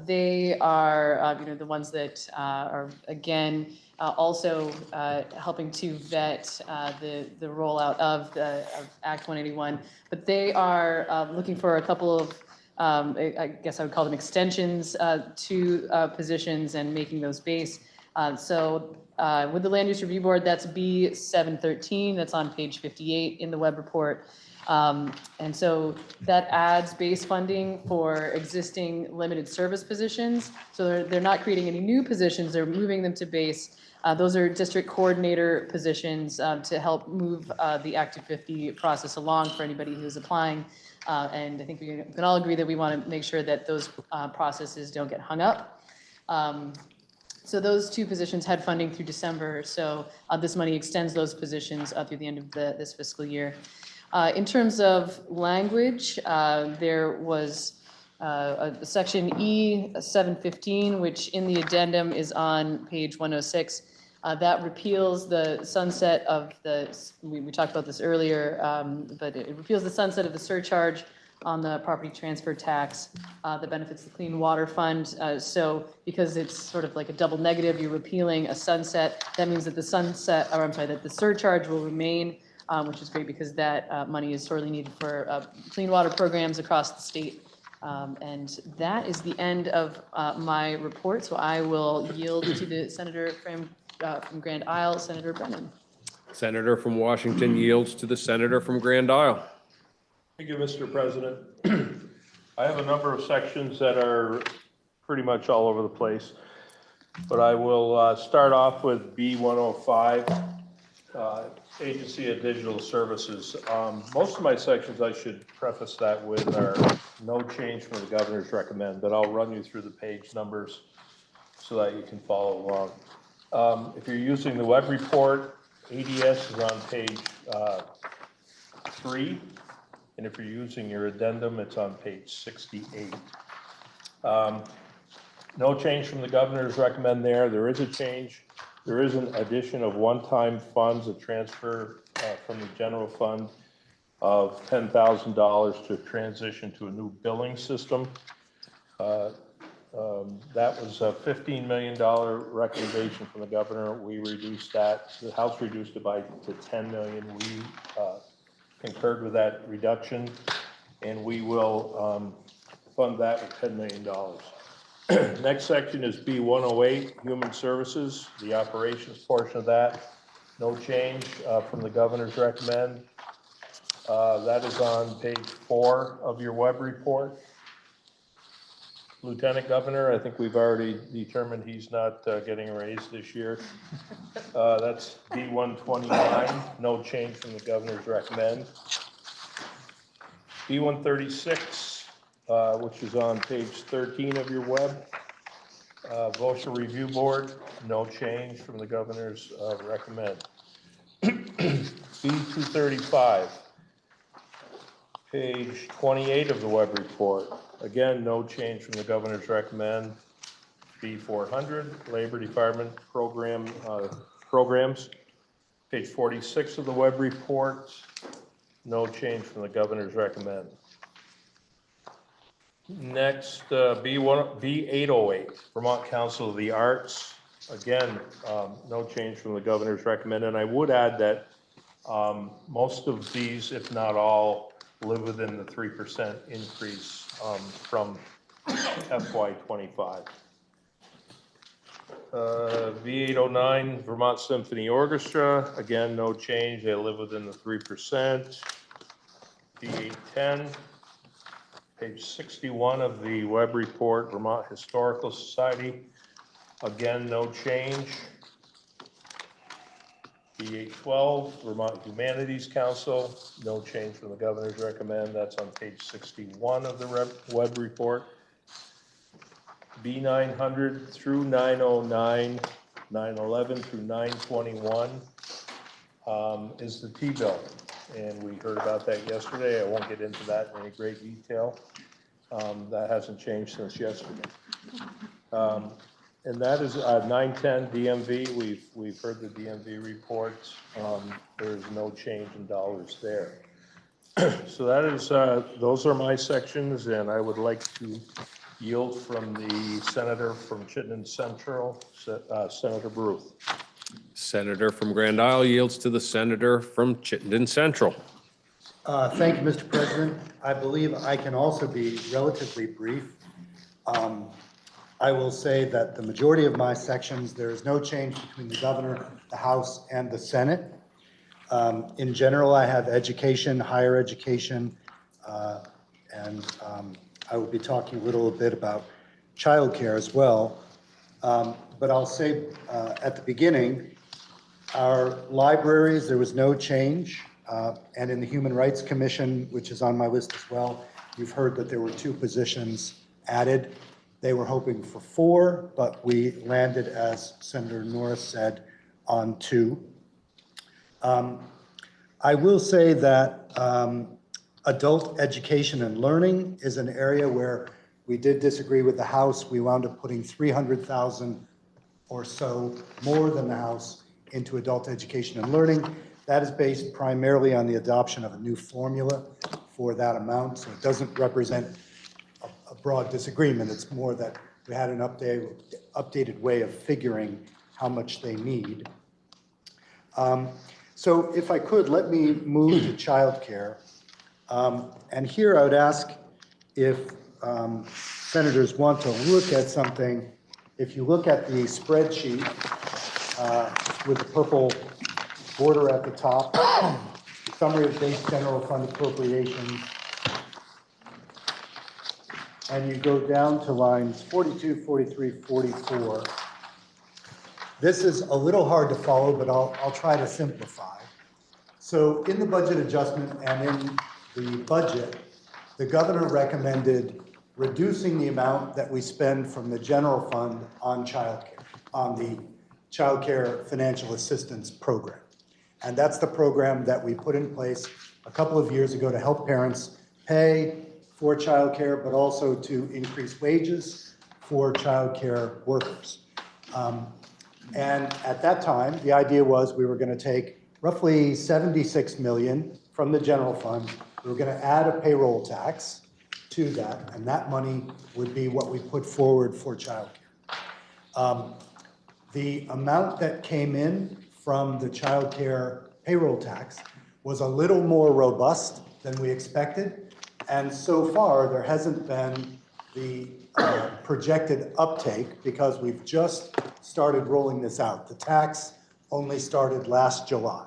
they are the ones that are, again, also helping to vet the rollout of Act 181. But they are looking for a couple of, I guess I would call them extensions to positions and making those base. So with the Land Use Review Board, that's B713, that's on page 58 in the web report. And so that adds base funding for existing limited service positions. So they're not creating any new positions, they're moving them to base. Those are district coordinator positions to help move the Act 250 process along for anybody who's applying. And I think we can all agree that we want to make sure that those processes don't get hung up. So those two positions had funding through December. So this money extends those positions through the end of this fiscal year. In terms of language, there was a section E715, which in the addendum is on page 106. That repeals the sunset of we talked about this earlier, but it repeals the sunset of the surcharge on the property transfer tax that benefits the Clean Water Fund. So because it's sort of like a double negative, you're repealing a sunset. That means that that the surcharge will remain, which is great because that money is sorely needed for clean water programs across the state. And that is the end of my report. So I will yield to the senator from Grand Isle, Senator Brennan. Senator from Washington yields to the senator from Grand Isle. Thank you, Mr. President. I have a number of sections that are pretty much all over the place, but I will start off with B105. Agency of Digital Services. Most of my sections, I should preface that with, are no change from the governor's recommend, but I'll run you through the page numbers so that you can follow along. If you're using the web report, ADS is on page 3, and if you're using your addendum, it's on page 68. No change from the governor's recommend there. There is a change. There is an addition of one-time funds, a transfer from the general fund of $10,000 to transition to a new billing system. That was a $15 million recommendation from the governor. We reduced that. The House reduced it to $10 million. We concurred with that reduction, and we will fund that with $10 million. Next section is B108, Human Services, the operations portion of that. No change from the governor's recommend. That is on page 4 of your web report. Lieutenant Governor, I think we've already determined he's not getting a raise this year. That's B129, no change from the governor's recommend. B136, which is on page 13 of your web. VOSHA Review Board, no change from the governor's recommend. B235, page 28 of the web report. Again, no change from the governor's recommend. B400, Labor Department programs. Page 46 of the web report, no change from the governor's recommend. Next, B808, Vermont Council of the Arts. Again, no change from the governor's recommend. And I would add that most of these, if not all, live within the 3% increase from FY25. V809, Vermont Symphony Orchestra. Again, no change. They live within the 3%. V810. Page 61 of the web report, Vermont Historical Society. Again, no change. B812, Vermont Humanities Council. No change from the governor's recommend. That's on page 61 of the web report. B900 through 909, 911 through 921 is the T-bill. And we heard about that yesterday. I won't get into that in any great detail. That hasn't changed since yesterday. And that is 910 DMV. We've heard the DMV reports. There's no change in dollars there. So that is those are my sections, and I would like to yield from the senator from Chittenden Central, Senator Baruth. Senator from Grand Isle yields to the senator from Chittenden Central. Thank you, Mr. President. I believe I can also be relatively brief. I will say that the majority of my sections, there is no change between the governor, the House, and the Senate. In general, I have education, higher education, and I will be talking a little bit about childcare as well. But I'll say at the beginning, our libraries, there was no change. And in the Human Rights Commission, which is on my list as well, you've heard that there were 2 positions added. They were hoping for 4, but we landed, as Senator Norris said, on 2. I will say that adult education and learning is an area where we did disagree with the House. We wound up putting $300,000 or so more than the House into adult education and learning. That is based primarily on the adoption of a new formula for that amount. So it doesn't represent a broad disagreement. It's more that we had an updated way of figuring how much they need. So if I could, let me move to childcare. And here I would ask if senators want to look at something. If you look at the spreadsheet with the purple border at the top, summary of base general fund appropriations, and you go down to lines 42, 43, 44, This is a little hard to follow, but I'll try to simplify. So in the budget adjustment and in the budget, the governor recommended reducing the amount that we spend from the general fund on childcare, on the childcare financial assistance program. And that's the program that we put in place a couple of years ago to help parents pay for childcare, but also to increase wages for childcare workers. And at that time, the idea was we were going to take roughly 76 million from the general fund. We were going to add a payroll tax to that, and that money would be what we put forward for childcare. The amount that came in from the childcare payroll tax was a little more robust than we expected, and so far there hasn't been the projected uptake because we've just started rolling this out. The tax only started last July.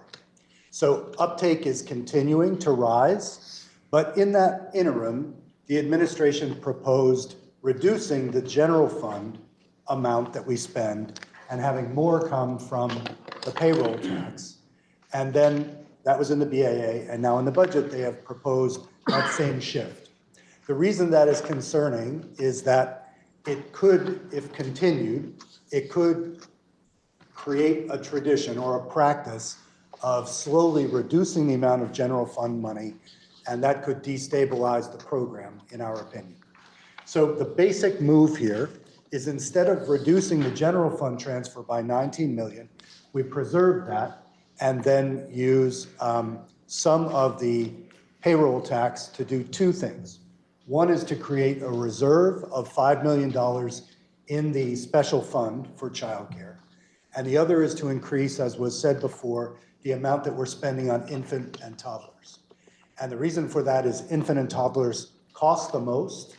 So uptake is continuing to rise, but in that interim, the administration proposed reducing the general fund amount that we spend and having more come from the payroll tax. And then that was in the BAA, and now in the budget, they have proposed that same shift. The reason that is concerning is that it could, if continued, it could create a tradition or a practice of slowly reducing the amount of general fund money, and that could destabilize the program, in our opinion. So the basic move here is instead of reducing the general fund transfer by 19 million, we preserve that and then use some of the payroll tax to do two things. One is to create a reserve of $5 million in the special fund for childcare. And the other is to increase, as was said before, the amount that we're spending on infant and toddlers. And the reason for that is infant and toddlers cost the most.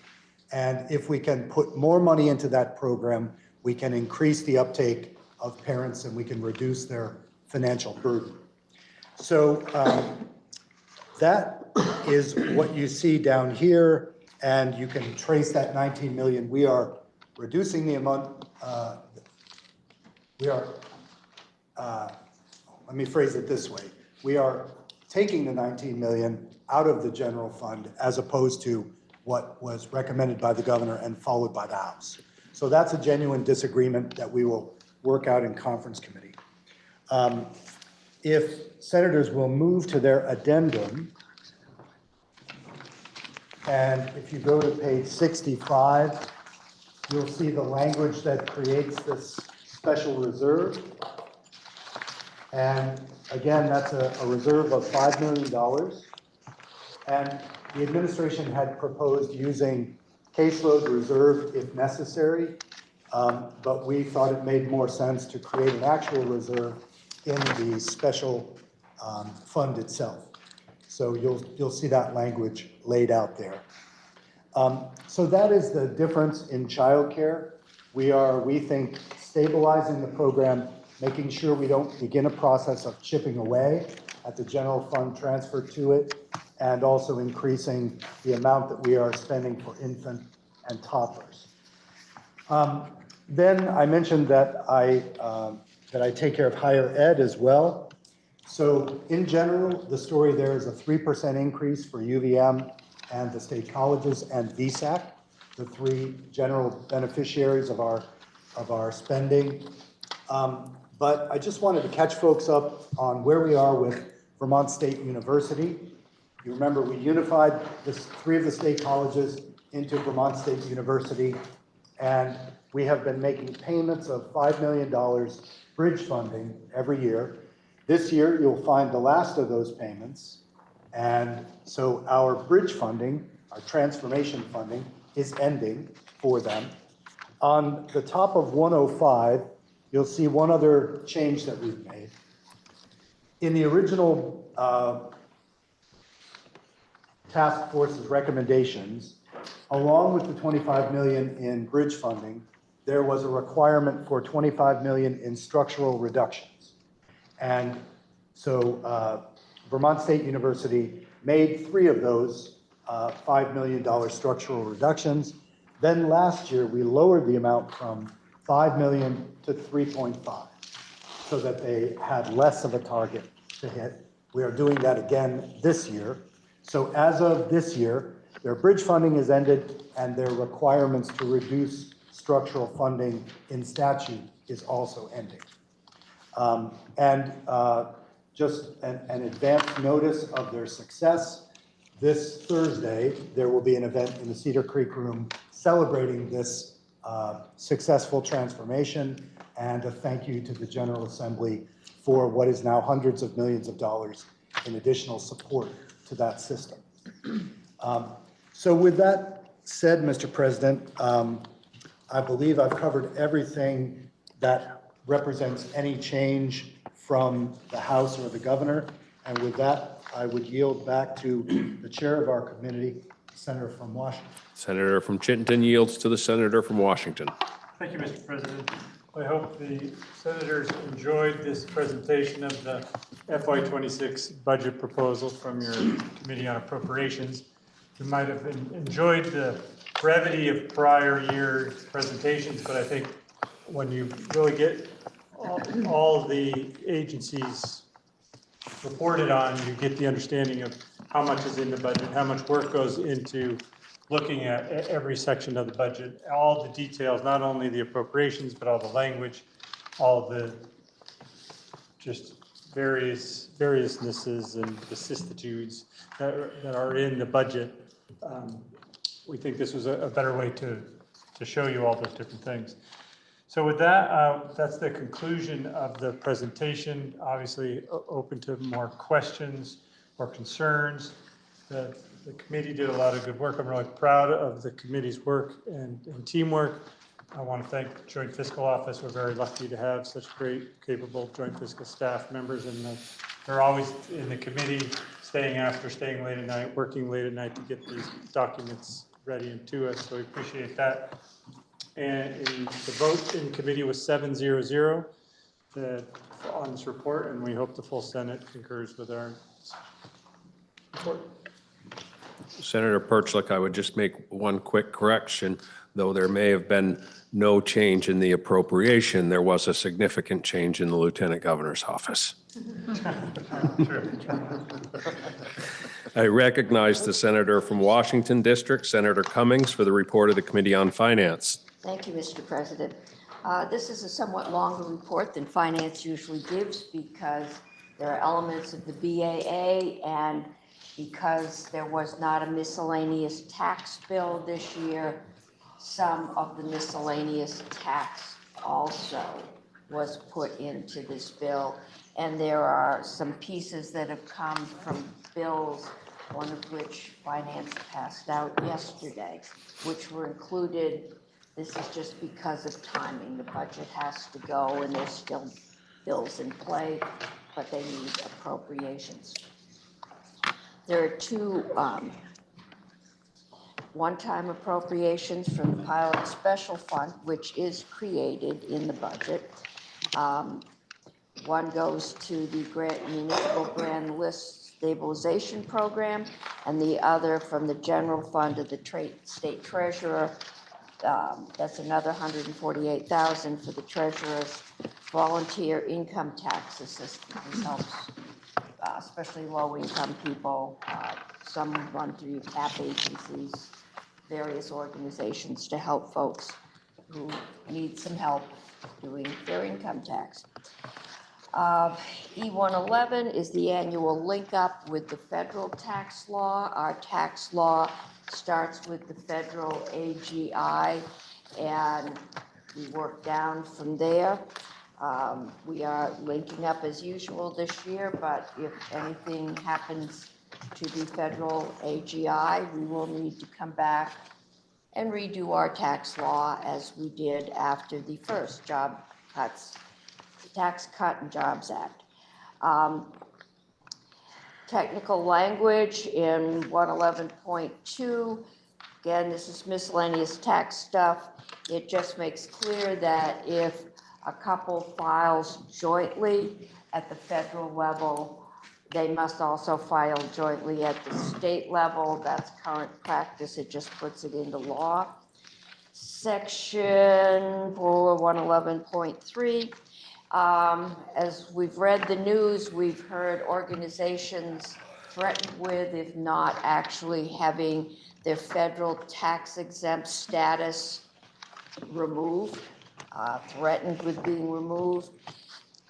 And if we can put more money into that program, we can increase the uptake of parents and we can reduce their financial burden. So that is what you see down here, and you can trace that 19 million. We are reducing the amount, let me phrase it this way. We are taking the 19 million out of the general fund as opposed to what was recommended by the governor and followed by the House. So that's a genuine disagreement that we will work out in conference committee. If senators will move to their addendum, and if you go to page 65, you'll see the language that creates this special reserve. And again, that's a reserve of $5 million. And the administration had proposed using caseload reserve if necessary, but we thought it made more sense to create an actual reserve in the special fund itself. So you'll see that language laid out there. So that is the difference in childcare. We think, stabilizing the program, making sure we don't begin a process of chipping away at the general fund transfer to it, and also increasing the amount that we are spending for infant and toddlers. Then I mentioned that I take care of higher ed as well. So in general, the story there is a 3% increase for UVM and the state colleges and VSAC, the three general beneficiaries of our spending. But I just wanted to catch folks up on where we are with Vermont State University. You remember we unified three of the state colleges into Vermont State University, and we have been making payments of $5 million bridge funding every year. This year, you'll find the last of those payments. And so our bridge funding, our transformation funding, is ending for them. On the top of 105, you'll see one other change that we've made. In the original task force's recommendations, along with the 25 million in bridge funding, there was a requirement for 25 million in structural reductions. And so Vermont State University made three of those $5 million structural reductions. Then last year, we lowered the amount from 5 million to 3.5. so that they had less of a target to hit. We are doing that again this year. So as of this year, their bridge funding is ended and their requirements to reduce structural funding in statute is also ending. Just an advance notice of their success. This Thursday, there will be an event in the Cedar Creek Room celebrating this successful transformation, and a thank you to the General Assembly for what is now hundreds of millions of dollars in additional support to that system. So with that said, Mr. President, I believe I've covered everything that represents any change from the House or the governor. And with that, I would yield back to the chair of our committee, Senator from Washington. Senator from Chittenden yields to the senator from Washington. Thank you, Mr. President. I hope the senators enjoyed this presentation of the FY26 budget proposal from your Committee on Appropriations. You might have enjoyed the brevity of prior year presentations, but I think when you really get all the agencies reported on, you get the understanding of how much is in the budget, how much work goes into looking at every section of the budget, all the details, not only the appropriations, but all the language, all the just variousnesses and vicissitudes that are in the budget. We think this was a better way to show you all those different things. So with that, that's the conclusion of the presentation. Obviously, open to more questions or concerns. The committee did a lot of good work. I'm really proud of the committee's work and teamwork. I want to thank the Joint Fiscal Office. We're very lucky to have such great, capable Joint Fiscal staff members, and they're always in the committee, staying late at night, working late at night to get these documents ready and to us. So we appreciate that. And the vote in committee was 7-0 on this report, and we hope the full Senate concurs with our report. Senator Perchlik, I would just make one quick correction. Though there may have been no change in the appropriation, there was a significant change in the Lieutenant Governor's office. I recognize the senator from Washington District, Senator Cummings, for the report of the Committee on Finance. Thank you, Mr. President. This is a somewhat longer report than Finance usually gives because there are elements of the BAA and because there was not a miscellaneous tax bill this year, some of the miscellaneous tax also was put into this bill. And there are some pieces that have come from bills, one of which Finance passed out yesterday, which were included. This is just because of timing. The budget has to go and there's still bills in play, but they need appropriations. There are two one-time appropriations from the Pilot Special Fund, which is created in the budget. One goes to the Municipal Grand List Stabilization Program, and the other from the General Fund of the State Treasurer. That's another $148,000 for the Treasurer's volunteer income tax assistance. This helps especially low-income people. Some run through TAP agencies, various organizations to help folks who need some help doing their income tax. E-111 is the annual link up with the federal tax law. Our tax law starts with the federal AGI, and we work down from there. We are linking up as usual this year, but if anything happens to the federal AGI, we will need to come back and redo our tax law as we did after the first Tax Cut and Jobs Act. Technical language in 111.2. Again, this is miscellaneous tax stuff. It just makes clear that if a couple files jointly at the federal level, they must also file jointly at the state level. That's current practice. It just puts it into law. Section 111.3, As we've read the news, we've heard organizations threatened with, if not actually having their federal tax exempt status removed, threatened with being removed.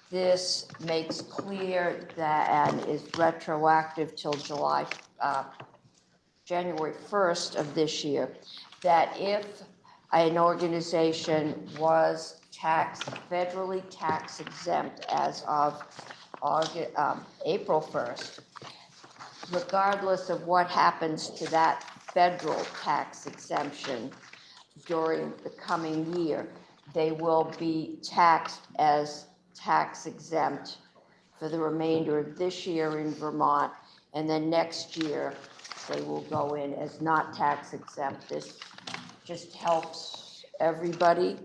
This makes clear that, and is retroactive till January 1st of this year, that if an organization was federally tax exempt as of April 1st, regardless of what happens to that federal tax exemption during the coming year, they will be taxed as tax exempt for the remainder of this year in Vermont, and then next year they will go in as not tax exempt. This just helps everybody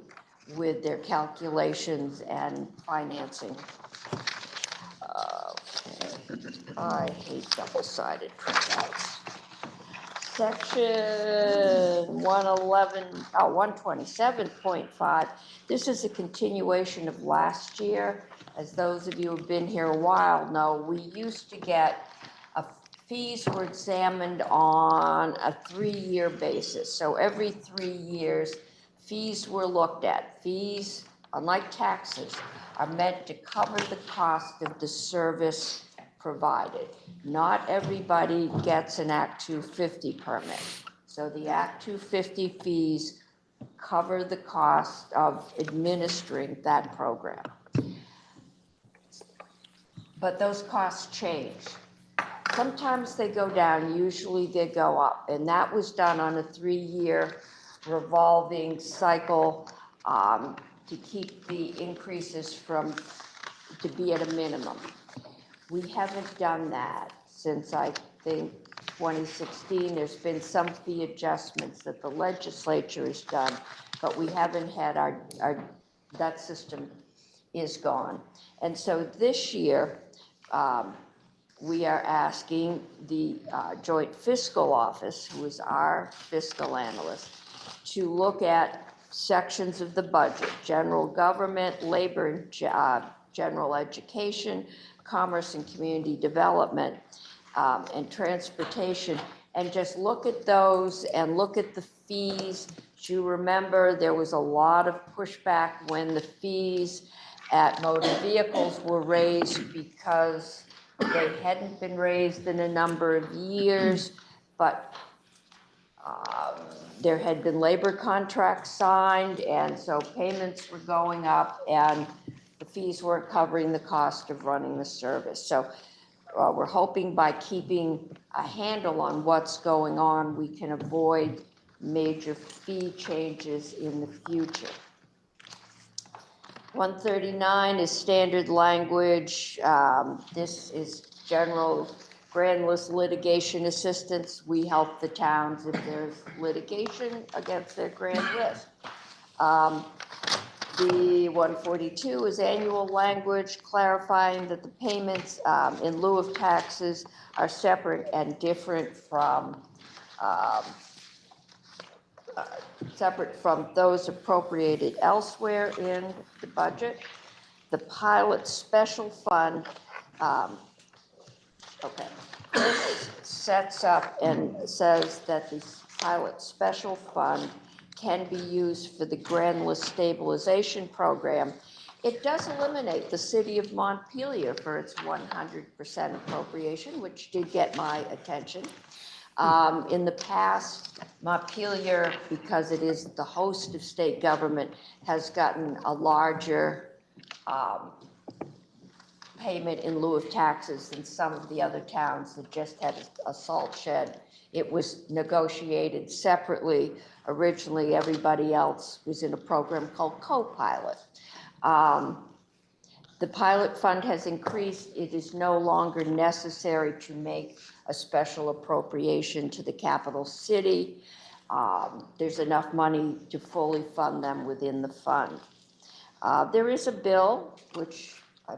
with their calculations and financing. Okay. I hate double-sided printouts. Section 127.5, this is a continuation of last year. As those of you who have been here a while know, we used to get fees were examined on a 3-year basis. So every 3 years, fees were looked at. Fees, unlike taxes, are meant to cover the cost of the service provided. Not everybody gets an Act 250 permit. So the Act 250 fees cover the cost of administering that program. But those costs change. Sometimes they go down, usually they go up. And that was done on a 3-year revolving cycle to keep the increases to be at a minimum. We haven't done that since, I think, 2016. There's been some fee adjustments that the legislature has done, but we haven't had that system is gone. And so this year, we are asking the Joint Fiscal Office, who is our fiscal analyst, to look at sections of the budget: general government, labor and general education, commerce and community development, and transportation, and just look at those and look at the fees. You remember there was a lot of pushback when the fees at motor vehicles were raised because they hadn't been raised in a number of years, but there had been labor contracts signed, and so payments were going up, and the fees weren't covering the cost of running the service. So we're hoping by keeping a handle on what's going on, we can avoid major fee changes in the future. 139 is standard language. This is general grand list litigation assistance. We help the towns if there's litigation against their grand list. The 142 is annual language, clarifying that the payments in lieu of taxes are separate and different from those appropriated elsewhere in the budget. The pilot special fund, this sets up and says that the pilot special fund can be used for the grand list stabilization program. It does eliminate the city of Montpelier for its 100% appropriation, which did get my attention. In the past, Montpelier, because it is the host of state government, has gotten a larger payment in lieu of taxes than some of the other towns that just had a salt shed. It was negotiated separately. Originally, everybody else was in a program called Co-Pilot. The pilot fund has increased. It is no longer necessary to make a special appropriation to the capital city. There's enough money to fully fund them within the fund. There is a bill, which I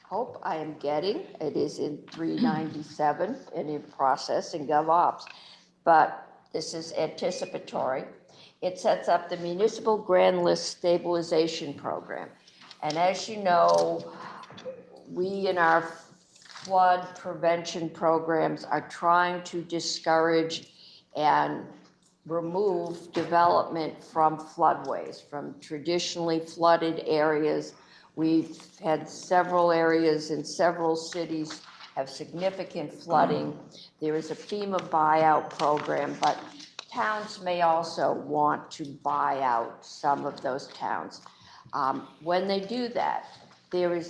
hope I am getting. It is in 397 and in process in GovOps, but this is anticipatory. It sets up the Municipal Grand List Stabilization Program. And as you know, we in our flood prevention programs are trying to discourage and remove development from floodways, from traditionally flooded areas. We've had several areas in several cities have significant flooding. There is a FEMA buyout program, but towns may also want to buy out some of those towns. When they do that, there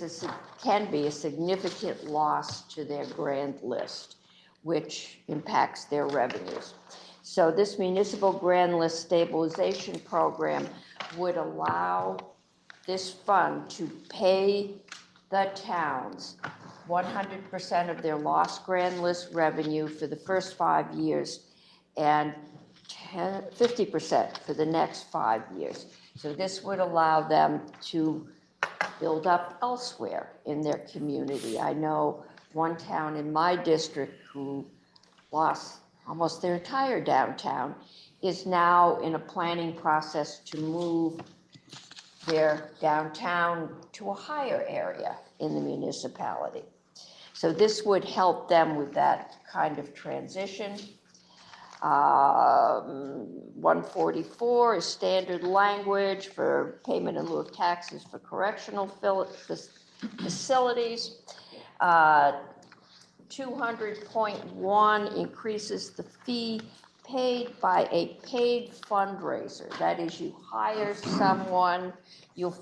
can be a significant loss to their grand list, which impacts their revenues. So this municipal grand list stabilization program would allow this fund to pay the towns 100% of their lost grand list revenue for the first 5 years and 50% for the next 5 years. So this would allow them to build up elsewhere in their community. I know one town in my district who lost almost their entire downtown is now in a planning process to move their downtown to a higher area in the municipality. So this would help them with that kind of transition. 144 is standard language for payment in lieu of taxes for correctional facilities. 200.1 increases the fee paid by a paid fundraiser. That is, you hire someone, you'll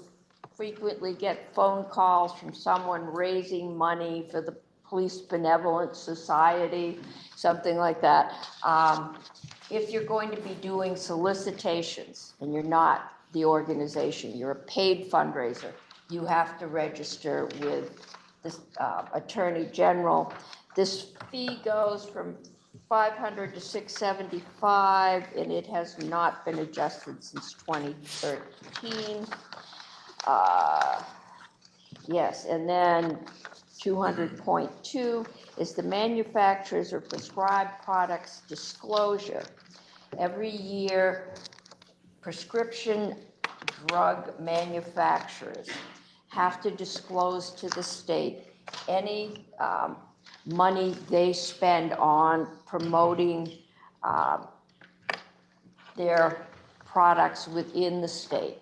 frequently get phone calls from someone raising money for the Police Benevolent Society, something like that. If you're going to be doing solicitations and you're not the organization, you're a paid fundraiser, you have to register with the Attorney General. This fee goes from $500 to $675, and it has not been adjusted since 2013. Yes, and then 200.2 is the manufacturers or prescribed products disclosure. Every year, prescription drug manufacturers have to disclose to the state any money they spend on promoting their products within the state.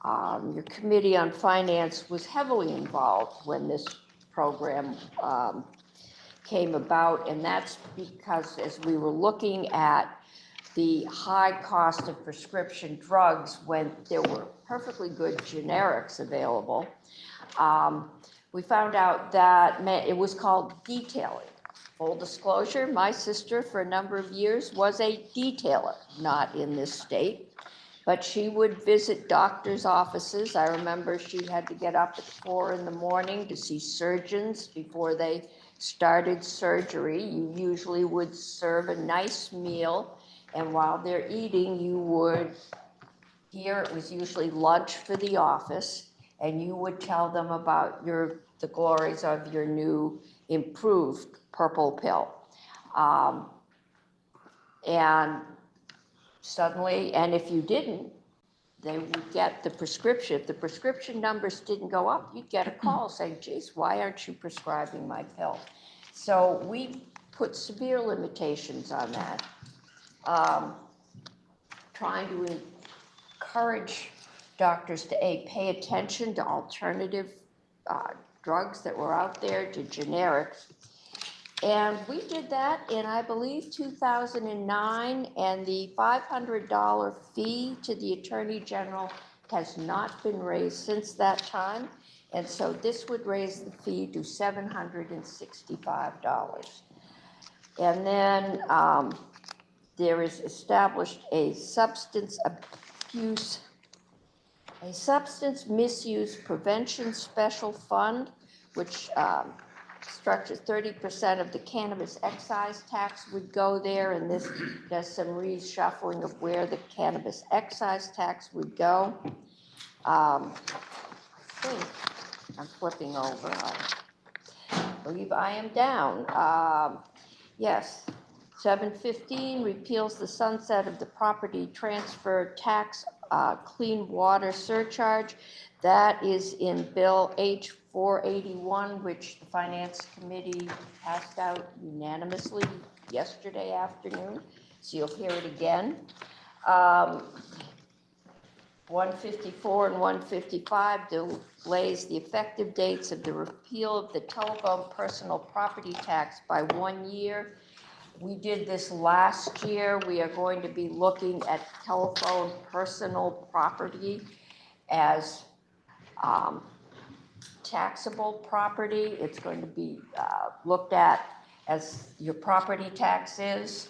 Your Committee on Finance was heavily involved when this program came about, and that's because as we were looking at the high cost of prescription drugs when there were perfectly good generics available, we found out that it was called detailing. Full disclosure, my sister for a number of years was a detailer, not in this state, but she would visit doctors' offices. I remember she had to get up at 4 in the morning to see surgeons before they started surgery. You usually would serve a nice meal, and while they're eating, you would hear, it was usually lunch for the office, and you would tell them about the glories of your new improved purple pill. And suddenly, and if you didn't, they would get the prescription. If the prescription numbers didn't go up, you'd get a call saying, geez, why aren't you prescribing my pill? So we put severe limitations on that, trying to encourage doctors to pay attention to alternative drugs that were out there, to generics. And we did that in, I believe, 2009, and the $500 fee to the Attorney General has not been raised since that time. And so this would raise the fee to $765. And then there is established a substance misuse prevention special fund, which structures 30% of the cannabis excise tax would go there, and this does some reshuffling of where the cannabis excise tax would go. I think I'm flipping over. I believe I am down. Yes, 715 repeals the sunset of the property transfer tax clean water surcharge. That is in Bill H 481, which the Finance Committee passed out unanimously yesterday afternoon. So you'll hear it again. 154 and 155 delays the effective dates of the repeal of the telephone personal property tax by 1 year. We did this last year. We are going to be looking at telephone personal property as taxable property. It's going to be looked at as your property tax is.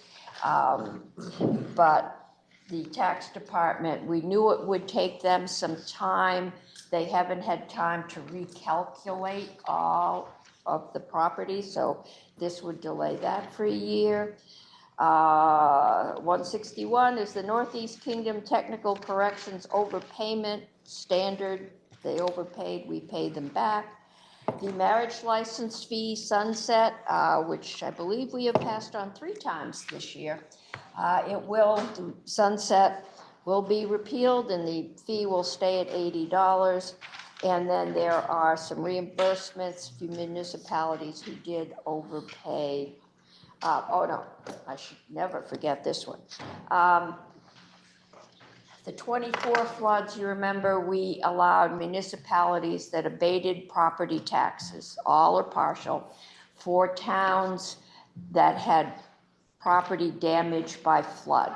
But the tax department, we knew it would take them some time. They haven't had time to recalculate all of the property, so this would delay that for a year. 161 is the Northeast Kingdom Technical Corrections overpayment standard. They overpaid, we paid them back. The marriage license fee sunset, which I believe we have passed on 3 times this year. The sunset will be repealed and the fee will stay at $80. And then there are some reimbursements for municipalities who did overpay. Oh no, I should never forget this one. The 24 floods, you remember, we allowed municipalities that abated property taxes, all or partial, for towns that had property damaged by flood.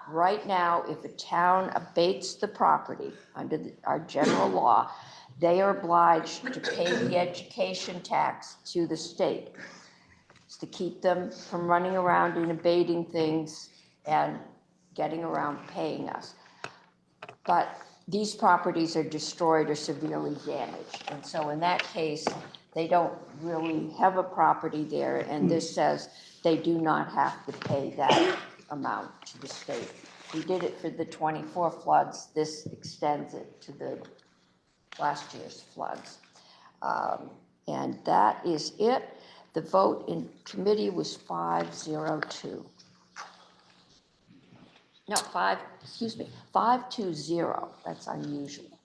Right now, if a town abates the property under our general law, they are obliged to pay the education tax to the state. It's to keep them from running around and abating things and getting around paying us. But these properties are destroyed or severely damaged. And so in that case, they don't really have a property there. And this says they do not have to pay that amount to the state. We did it for the 24 floods. This extends it to the last year's floods. And that is it. The vote in committee was 5-0-2. No, 5-2-0. That's unusual.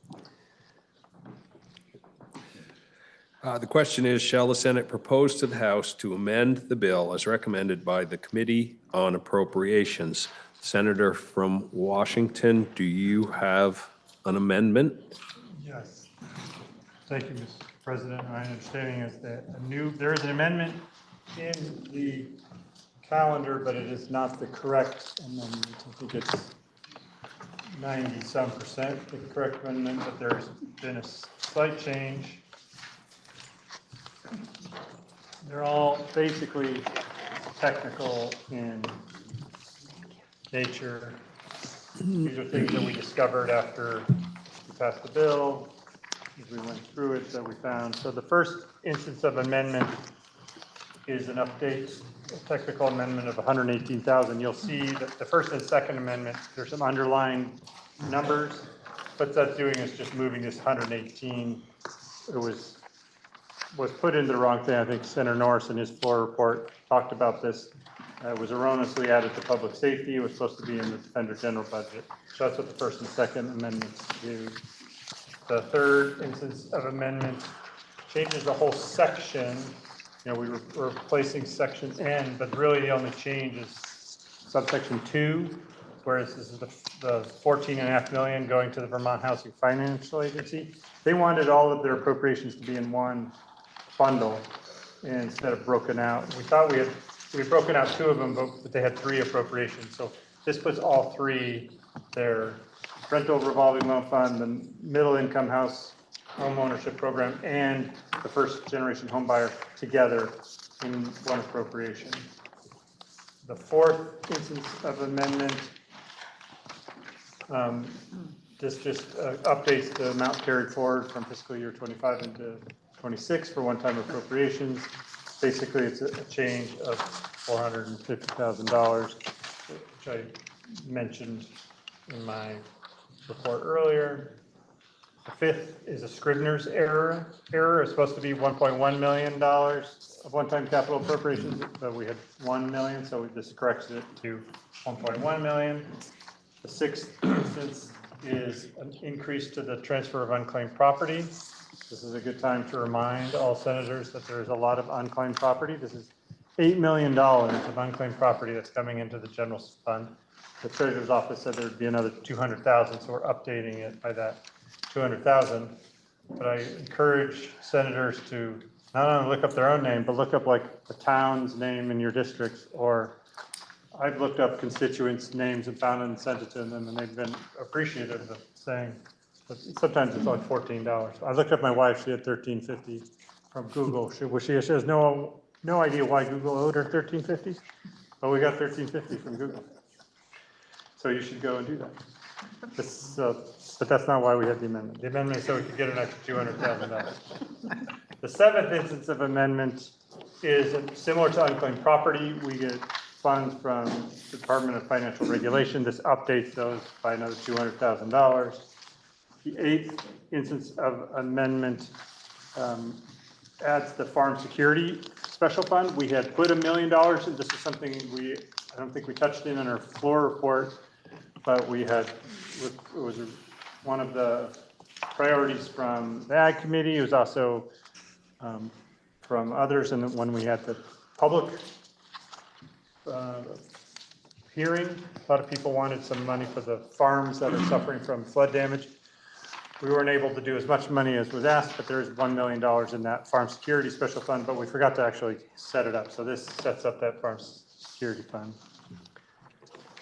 The question is, shall the Senate propose to the House to amend the bill as recommended by the Committee on Appropriations? Senator from Washington, do you have an amendment? Yes. Thank you, Mr. President. My understanding is that there is an amendment in the calendar, but it is not the correct amendment. I think it's 90-some% the correct amendment, but there's been a slight change. They're all basically technical in nature. These are things that we discovered after we passed the bill, as we went through it, that we found. So the first instance of amendment is an update, a technical amendment of $118,000. You'll see that the first and second amendment, there's some underlying numbers. What that's doing is just moving this 118. It was put into the wrong thing. I think Senator Norris in his floor report talked about this. It was erroneously added to public safety. It was supposed to be in the Defender General budget. So that's what the first and second amendments do. The third instance of amendment changes the whole section. You know, we're replacing section N, but really the only change is subsection 2, whereas this is the $14.5 million going to the Vermont Housing Financial Agency. They wanted all of their appropriations to be in one bundle instead of broken out. We thought we had broken out 2 of them, but they had 3 appropriations. So this puts all 3, their rental revolving loan fund, the middle income house home ownership program, and the first generation home buyer together in one appropriation. The fourth instance of amendment, this just updates the amount carried forward from fiscal year 25 into 26 for one-time appropriations. Basically, it's a change of $450,000, which I mentioned in my report earlier. The fifth is a Scrivener's error. It's supposed to be $1.1 million of one-time capital appropriations, but we had $1 million, so this corrects it to $1.1 million. The sixth instance is an increase to the transfer of unclaimed property. This is a good time to remind all senators that there's a lot of unclaimed property. This is $8 million of unclaimed property that's coming into the general fund. The treasurer's office said there'd be another 200,000, so we're updating it by that 200,000. But I encourage senators to not only look up their own name, but look up like the town's name in your districts, or I've looked up constituents' names and found it and sent it to them, and they've been appreciative of saying, but sometimes it's like $14. I looked up my wife, she had $13.50 from Google. She has no idea why Google owed her $13.50, but we got $13.50 from Google. So you should go and do that. But that's not why we had the amendment. The amendment is so we could get an extra $200,000. The seventh instance of amendment is similar to unclaimed property. We get funds from the Department of Financial Regulation. This updates those by another $200,000. The eighth instance of amendment adds the Farm Security Special Fund. We had put $1 million, and this is something I don't think we touched in our floor report, but it was one of the priorities from the Ag Committee. It was also from others, and when we had the public hearing, a lot of people wanted some money for the farms that are suffering from flood damage. We weren't able to do as much money as was asked, but there is $1 million in that Farm Security Special Fund, but we forgot to actually set it up. So this sets up that Farm Security Fund.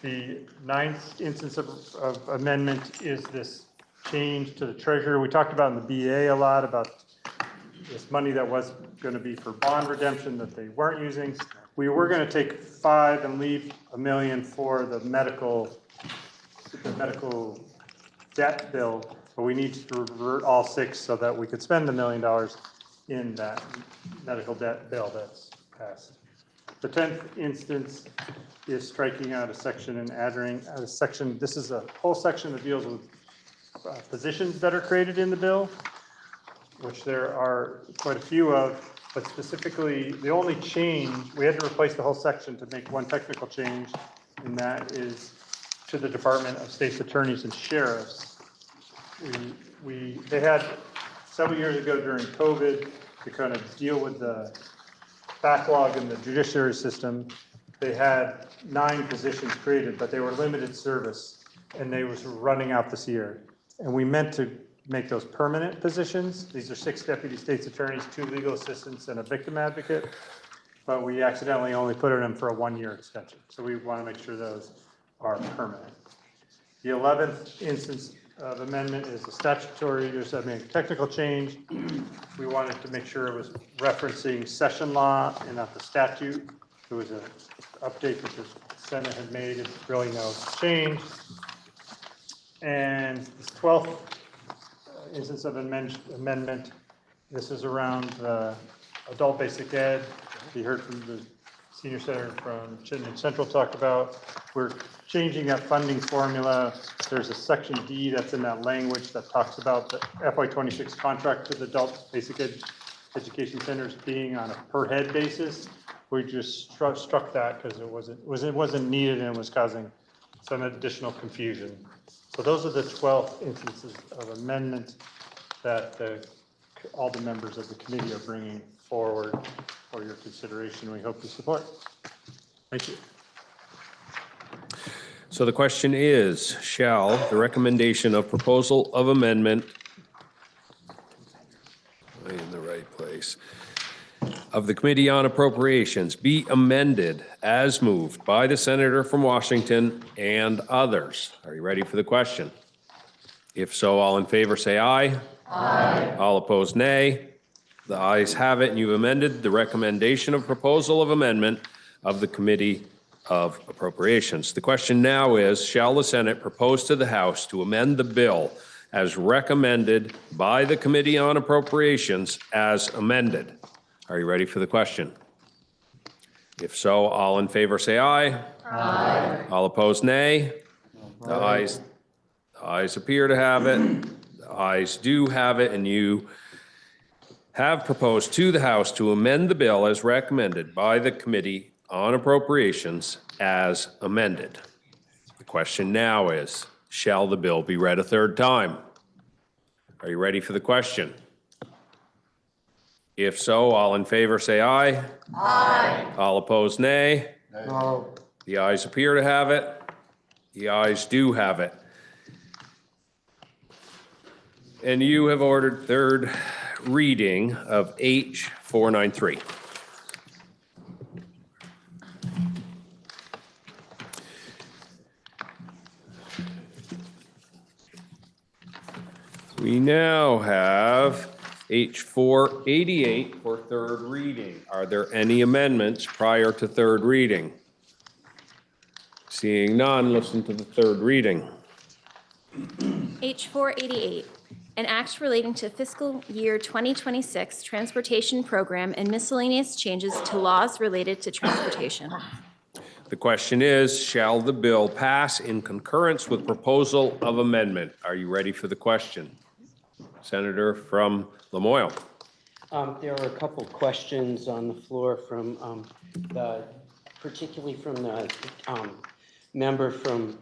The ninth instance of amendment is this change to the treasurer. We talked about in the BA a lot about this money that was going to be for bond redemption that they weren't using. We were going to take 5 and leave $1 million for the medical debt bill, but we need to revert all 6 so that we could spend $1 million in that medical debt bill that's passed. The 10th instance is striking out a section and adding a section. This is a whole section that deals with positions that are created in the bill, which there are quite a few of, but specifically the only change, we had to replace the whole section to make one technical change, and that is to the Department of State's Attorneys and Sheriffs. They had several years ago during COVID to kind of deal with the backlog in the judiciary system. They had 9 positions created, but they were limited service, and they was running out this year. And we meant to make those permanent positions. These are 6 deputy state's attorneys, 2 legal assistants, and a victim advocate. But we accidentally only put them for a 1-year extension. So we want to make sure those are permanent. The 11th instance of amendment is a statutory, a technical change. We wanted to make sure it was referencing session law and not the statute. There was an update that the Senate had made. It's really no change. And this 12th instance of amendment, this is around adult basic ed. You heard from the senior senator from Chittenden Central talked about. We're changing that funding formula. There's a section D that's in that language that talks about the FY26 contract with adult basic education centers being on a per head basis. We just struck that because it wasn't needed and it was causing some additional confusion. So those are the 12 instances of amendment that all the members of the committee are bringing forward for your consideration. We hope you support. Thank you. So the question is, shall the recommendation of proposal of amendment, am I in the right place, of the Committee on Appropriations be amended as moved by the senator from Washington and others? Are you ready for the question? If so, all in favor say aye. Aye. All opposed, nay. The ayes have it, and you've amended the recommendation of proposal of amendment of the Committee of Appropriations. The question now is, shall the Senate propose to the House to amend the bill as recommended by the Committee on Appropriations as amended? Are you ready for the question? If so, all in favor say aye. Aye. All opposed, nay. The ayes appear to have it. The ayes do have it, and you have proposed to the House to amend the bill as recommended by the Committee on Appropriations as amended. The question now is, shall the bill be read a third time? Are you ready for the question? If so, all in favor say aye. Aye. All opposed, nay. No. The ayes appear to have it. The ayes do have it. And you have ordered third reading of H 493. We now have H 488 for third reading. Are there any amendments prior to third reading? Seeing none, listen to the third reading. H 488, an act relating to fiscal year 2026 transportation program and miscellaneous changes to laws related to transportation. The question is, shall the bill pass in concurrence with proposal of amendment? Are you ready for the question? Senator from Lamoille. There are a couple questions on the floor from particularly from the member from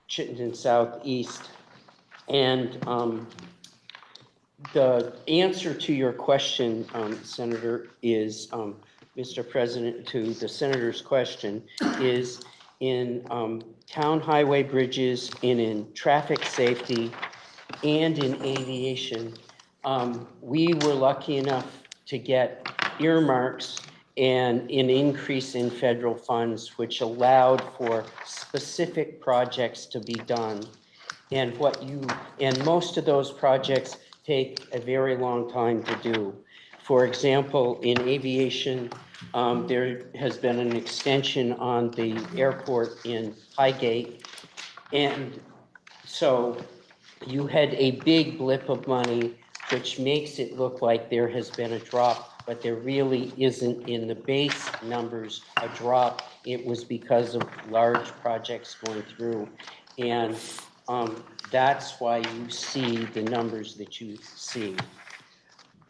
Chittenden Southeast. And the answer to your question, Senator, is, Mr. President, to the Senator's question, is in town highway bridges and in traffic safety and in aviation, we were lucky enough to get earmarks and an increase in federal funds, which allowed for specific projects to be done. And most of those projects take a very long time to do. For example, in aviation, there has been an extension on the airport in Highgate. And so you had a big blip of money, which makes it look like there has been a drop, but there really isn't in the base numbers a drop. It was because of large projects going through. And that's why you see the numbers that you see.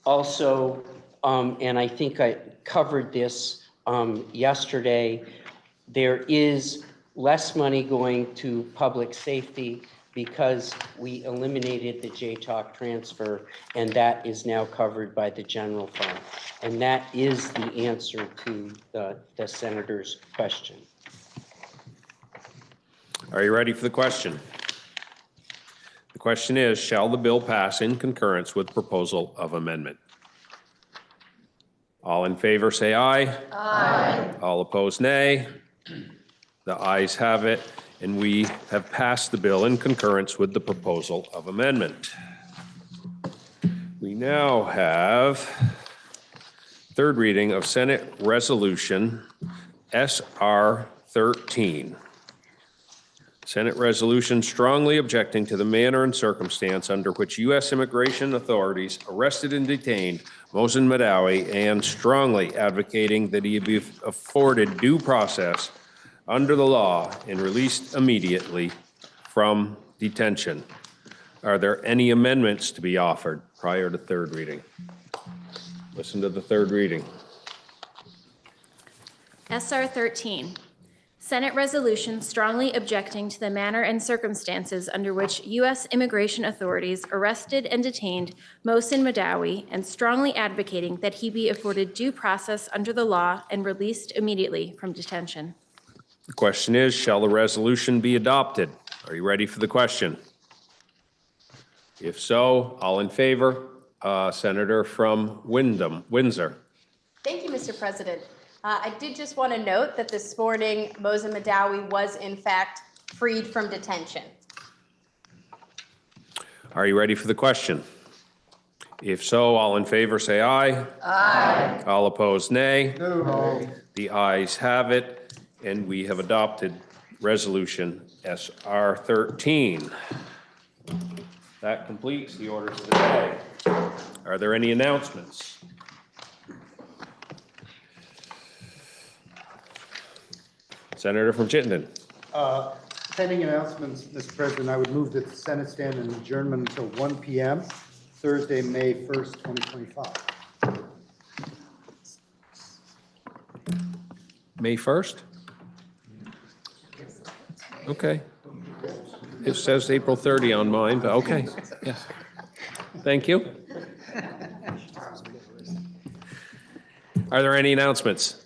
Also, and I think I covered this yesterday, there is less money going to public safety because we eliminated the JTOC transfer, and that is now covered by the general fund. And that is the answer to the senator's question. Are you ready for the question? The question is, shall the bill pass in concurrence with proposal of amendment? All in favor say aye. Aye. All opposed, nay. The ayes have it, and we have passed the bill in concurrence with the proposal of amendment. We now have third reading of Senate Resolution SR 13. Senate resolution strongly objecting to the manner and circumstance under which U.S. immigration authorities arrested and detained Mohsen Madawi and strongly advocating that he be afforded due process under the law and released immediately from detention. Are there any amendments to be offered prior to third reading? Listen to the third reading. SR 13, Senate resolution strongly objecting to the manner and circumstances under which U.S. immigration authorities arrested and detained Mohsen Madawi and strongly advocating that he be afforded due process under the law and released immediately from detention. The question is, shall the resolution be adopted? Are you ready for the question? If so, all in favor? Senator from Windsor. Thank you, Mr. President. I did just want to note that this morning, Mohsen Madawi was in fact freed from detention. Are you ready for the question? If so, all in favor say aye. Aye. All opposed, nay. No. The ayes have it, and we have adopted resolution SR 13. That completes the orders of the day. Are there any announcements? Senator from Chittenden. Pending announcements, Mr. President, I would move that the Senate stand in adjournment until 1 p.m., Thursday, May 1st, 2025. May 1st? Okay. It says April 30 on mine, but okay. Yeah. Thank you. Are there any announcements?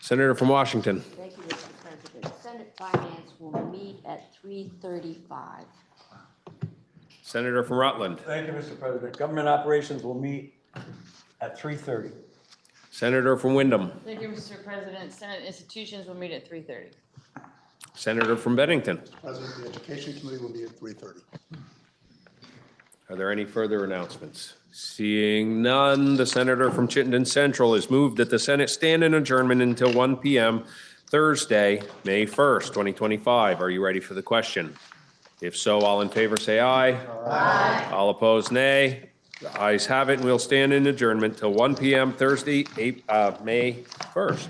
Senator from Washington. Thank you, Mr. President. Senate Finance will meet at 3:35. Senator from Rutland. Thank you, Mr. President. Government Operations will meet at 3:30. Senator from Wyndham. Thank you, Mr. President. Senate institutions will meet at 3:30. Senator from Bennington. President, the Education Committee will meet at 3:30. Are there any further announcements? Seeing none, the senator from Chittenden Central has moved that the Senate stand in adjournment until 1 p.m. Thursday, May 1st, 2025. Are you ready for the question? If so, all in favor say aye. Aye. All opposed, nay. The ayes have it, and we'll stand in adjournment till 1 p.m. Thursday, May 1st.